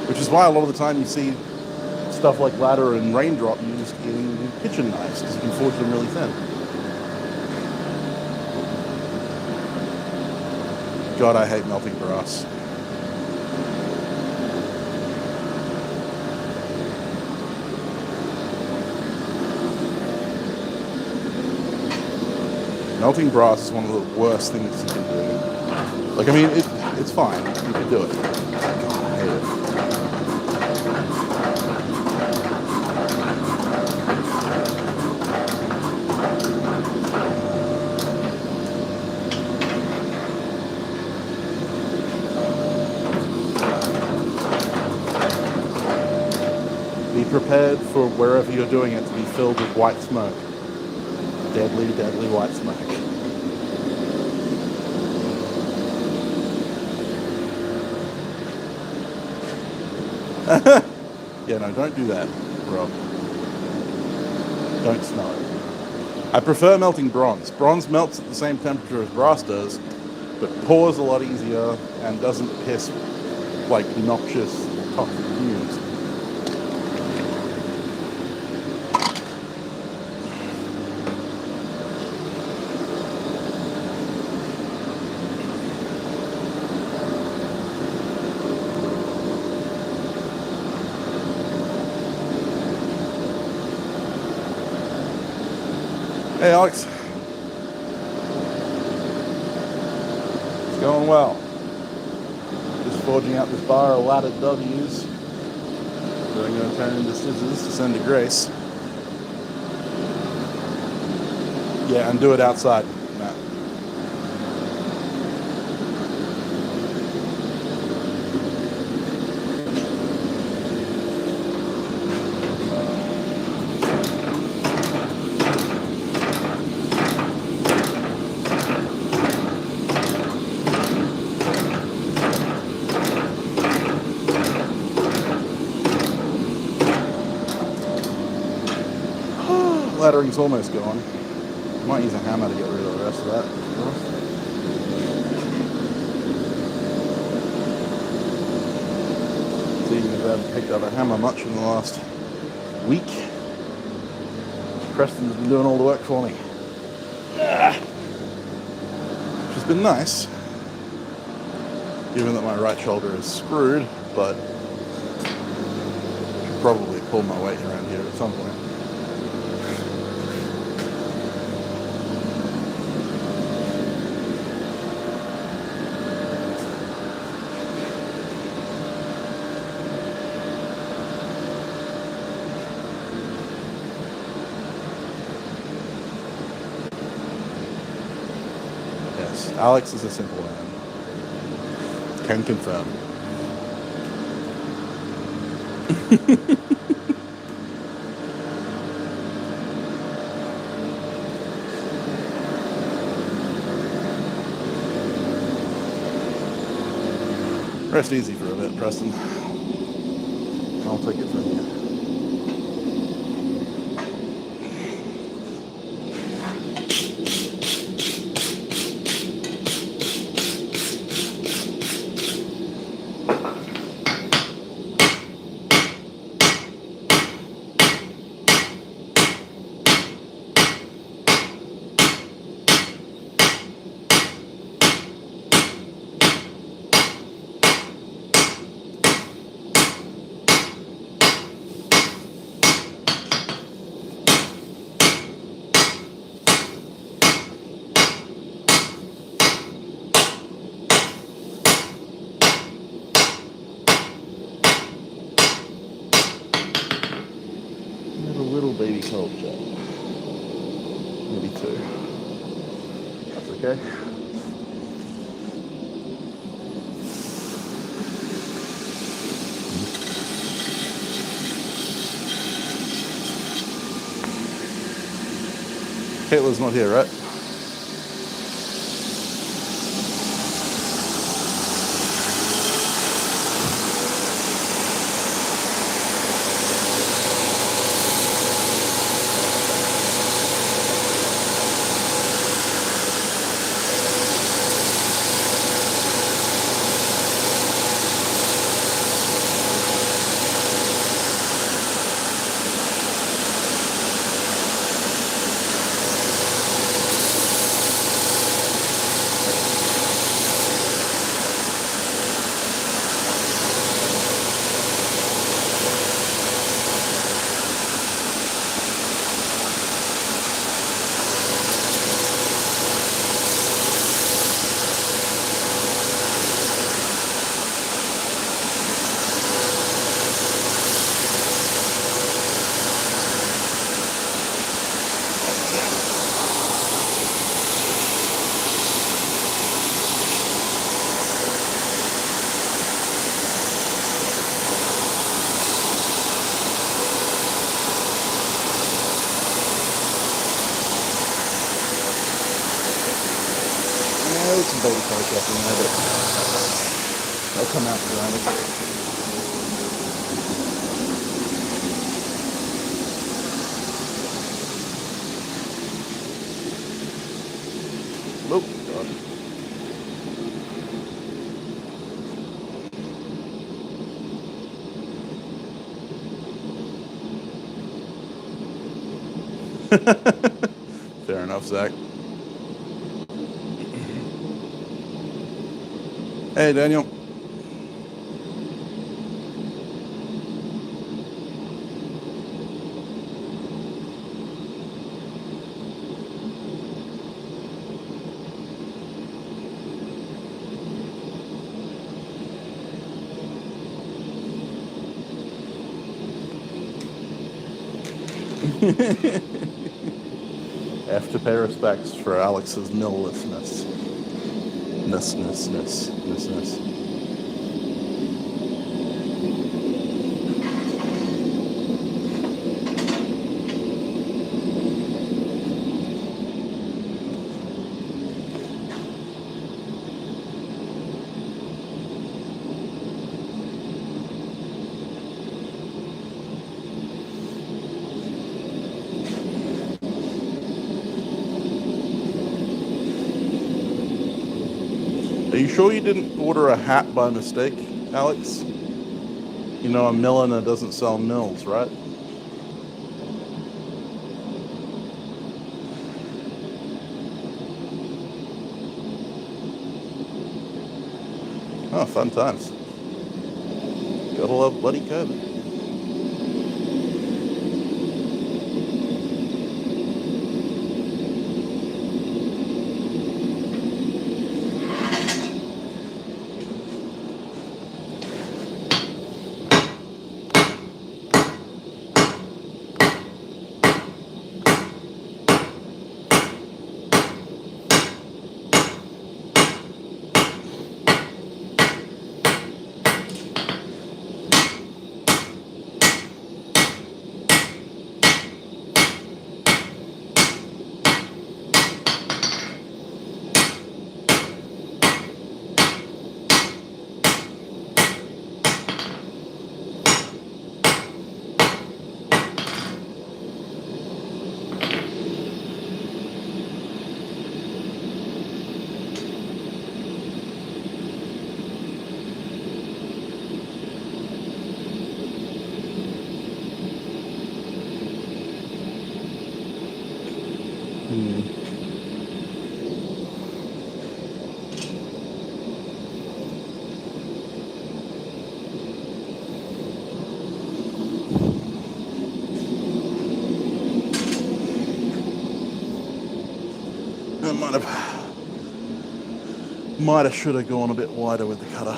Speaker 1: Which is why a lot of the time you see stuff like ladder and raindrop used in kitchen knives, because you can forge them really thin. God, I hate melting brass. Melting brass is one of the worst things you can do. Like, I mean, it's fine. You can do it. God, I hate it. Be prepared for wherever you're doing it to be filled with white smoke. Deadly, deadly white smoke. Yeah, no, don't do that, Rob. Don't smell it. I prefer melting bronze. Bronze melts at the same temperature as brass does, but pours a lot easier and doesn't piss like noxious toxic fumes. Hey Alex, it's going well. Just forging out this bar of laddered W's. So I'm going to turn into scissors to send to Grace. Yeah, and do it outside, Matt. Laddering's almost gone. Might use a hammer to get rid of the rest of that. Seeing as I haven't picked up a hammer much in the last week, Preston's been doing all the work for me. Which has been nice, given that my right shoulder is screwed, but I should probably pull my weight around here at some point. Alex is a simple man. Can confirm. Rest easy for a bit, Preston. I'll take it from you. cold shot. Maybe 2. That's okay. Caitlin's not here, right? There's some baby cold stuff in there, but they'll come out around it. Oh, God. Fair enough, Zach. Hey, Daniel. Have to pay respects for Alex's mill-lessness. Ness. Are you sure you didn't order a hat by mistake, Alex? You know, a milliner doesn't sell mills, right? Oh, fun times. Gotta love bloody COVID. Might have, should have gone a bit wider with the cutter.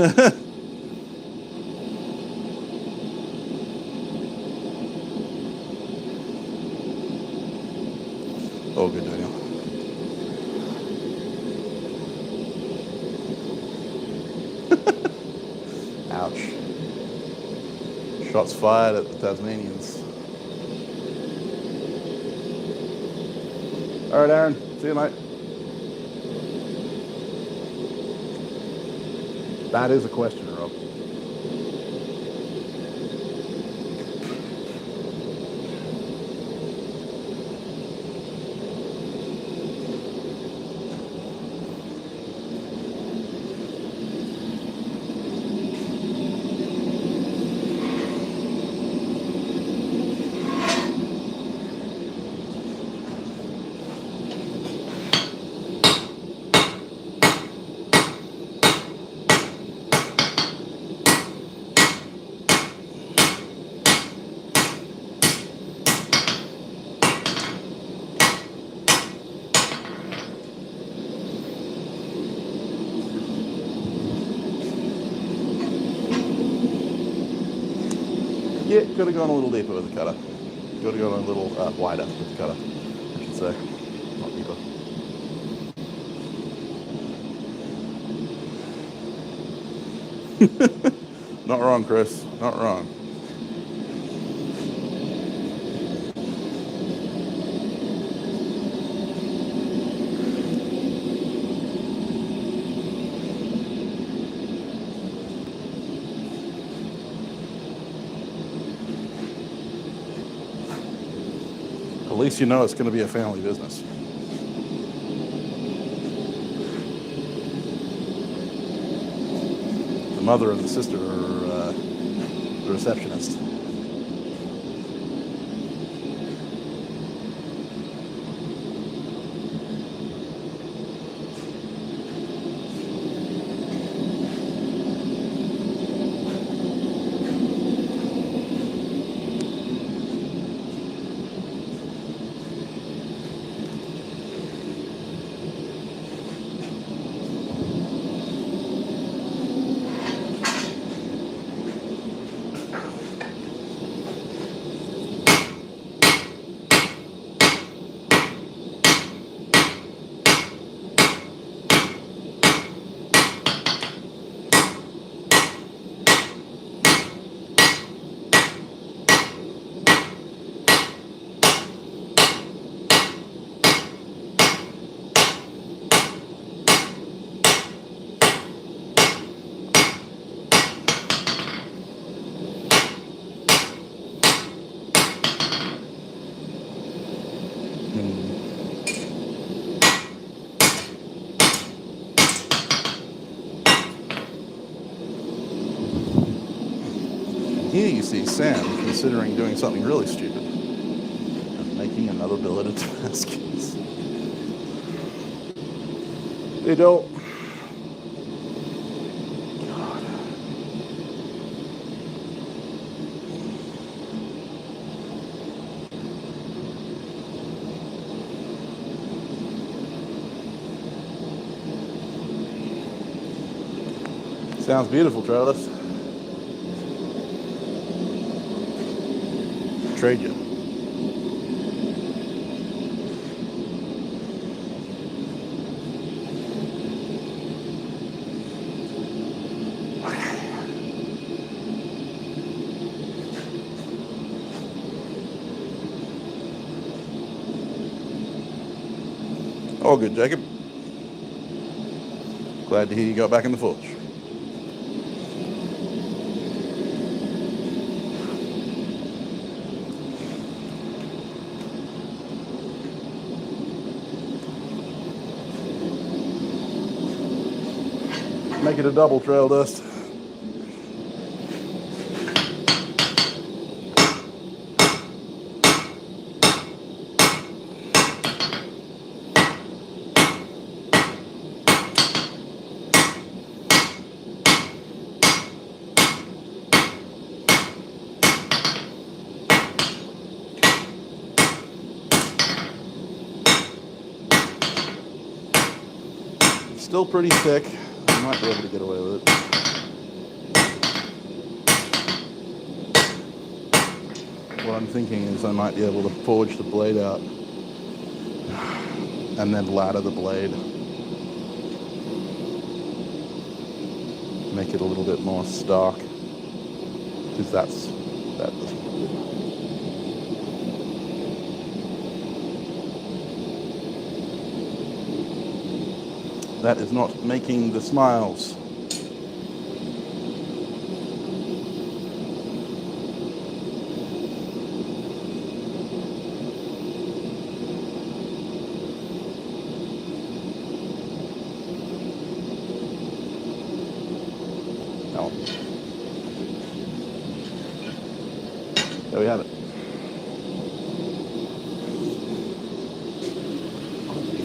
Speaker 1: Oh, good, Daniel. Ouch. Shots fired at the Tasmanians. All right, Aaron. See you, mate. That is a question, Rob. Yeah, could have gone a little deeper with the cutter. Could have gone a little wider with the cutter, I should say. Not deeper. Not wrong, Chris. Not wrong. At least you know it's going to be a family business. The mother and the sister are the receptionist. Here you see Sam considering doing something really stupid, making another billet of Damascus. They don't. God. Sounds beautiful, Travis. Trade you. All good, Jacob. Glad to hear you got back in the forge. Make it a double trail dust. Still pretty thick. I might be able to get away with it. what I'm thinking is I might be able to forge the blade out and then ladder the blade. Make it a little bit more stark. Because that is not making the smiles. No. There we have it.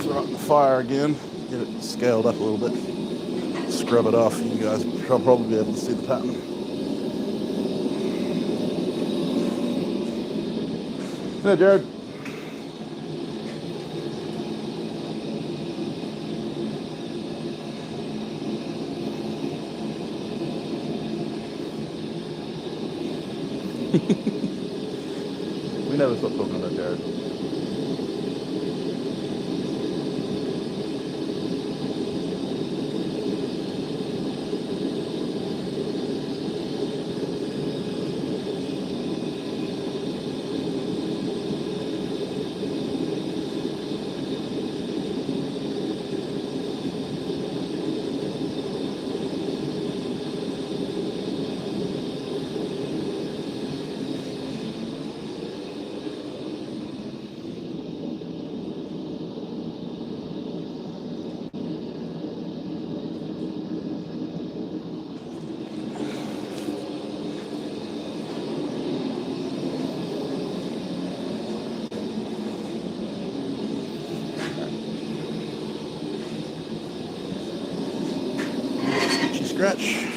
Speaker 1: Throw it in the fire again. Get it scaled up a little bit. Scrub it off. You guys will probably be able to see the pattern. Hey, Jared. We never stop talking about Jared. Scratch.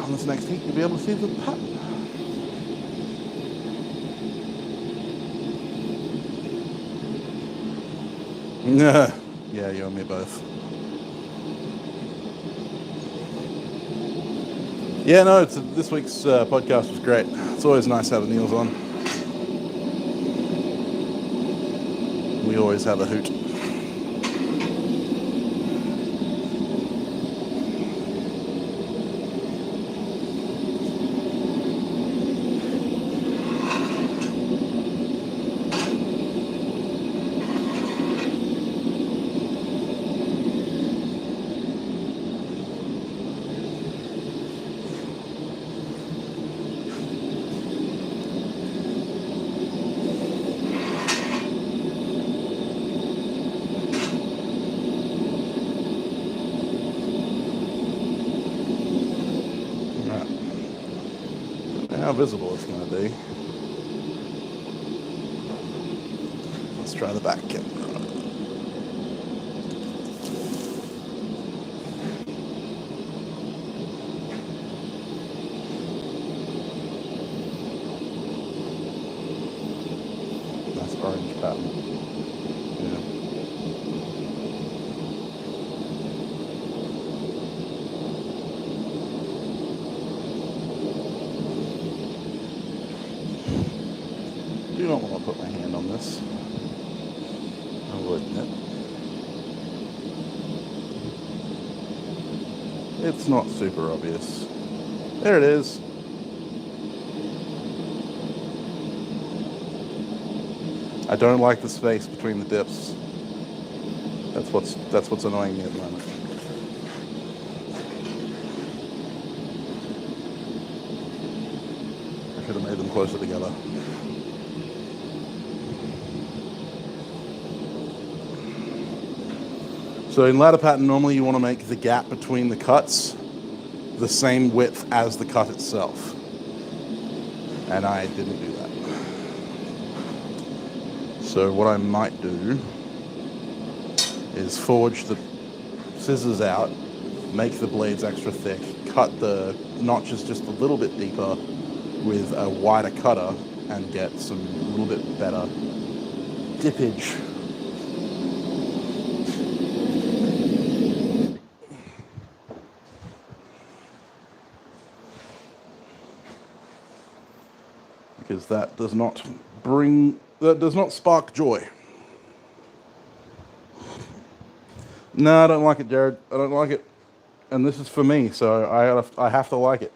Speaker 1: On this next heat, you'll be able to see the pattern. Yeah, you and me both. Yeah, no, this week's podcast was great. It's always nice having Niels on. We always have a hoot. How visible it's going to be. Let's try the back camera. Nice orange pattern. Yeah. I do not want to put my hand on this. I will admit. It's not super obvious. There it is. I don't like the space between the dips. That's what's annoying me at the moment. I should have made them closer together. So in ladder pattern, normally you want to make the gap between the cuts the same width as the cut itself. And I didn't do that. So what I might do is forge the scissors out, make the blades extra thick, cut the notches just a little bit deeper with a wider cutter, and get some little bit better dippage. Because that does not spark joy. No, I don't like it, Jared. I don't like it. And this is for me, so I have to like it.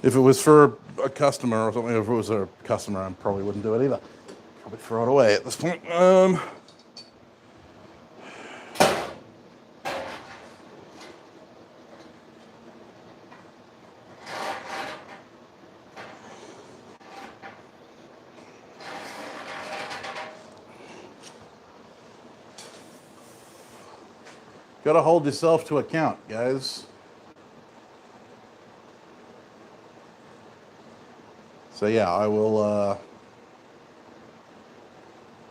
Speaker 1: If it was for a customer or something, if it was a customer, I probably wouldn't do it either. Probably throw it away at this point. Gotta hold yourself to account, guys. So yeah, I will,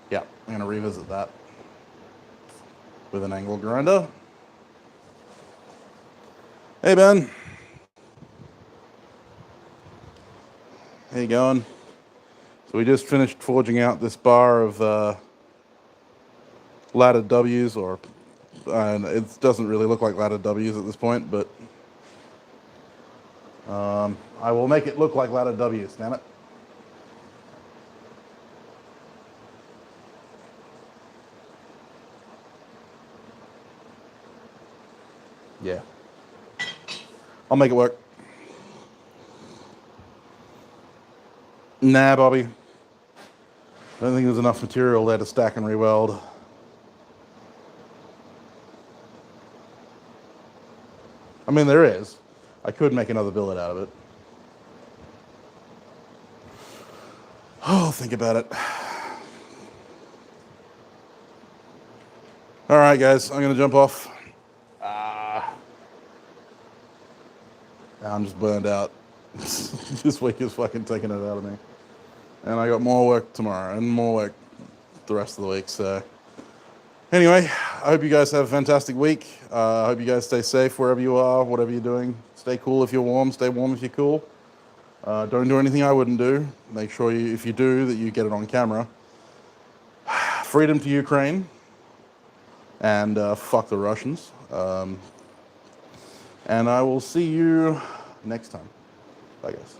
Speaker 1: yeah, I'm gonna revisit that with an angle grinder. Hey, Ben. How you going? So we just finished forging out this bar of ladder W's, or it doesn't really look like ladder W's at this point, but I will make it look like ladder W's, damn it. Yeah. I'll make it work. Nah, Bobby. I don't think there's enough material there to stack and re-weld. I mean, there is. I could make another billet out of it. Oh, think about it. All right, guys, I'm gonna jump off. I'm just burned out. This week is fucking taking it out of me. And I got more work tomorrow and more work the rest of the week, so. Anyway, I hope you guys have a fantastic week. I hope you guys stay safe wherever you are, whatever you're doing. Stay cool if you're warm, stay warm if you're cool. Don't do anything I wouldn't do. Make sure if you do, that you get it on camera. Freedom to Ukraine. And fuck the Russians. And I will see you next time. Bye, guys.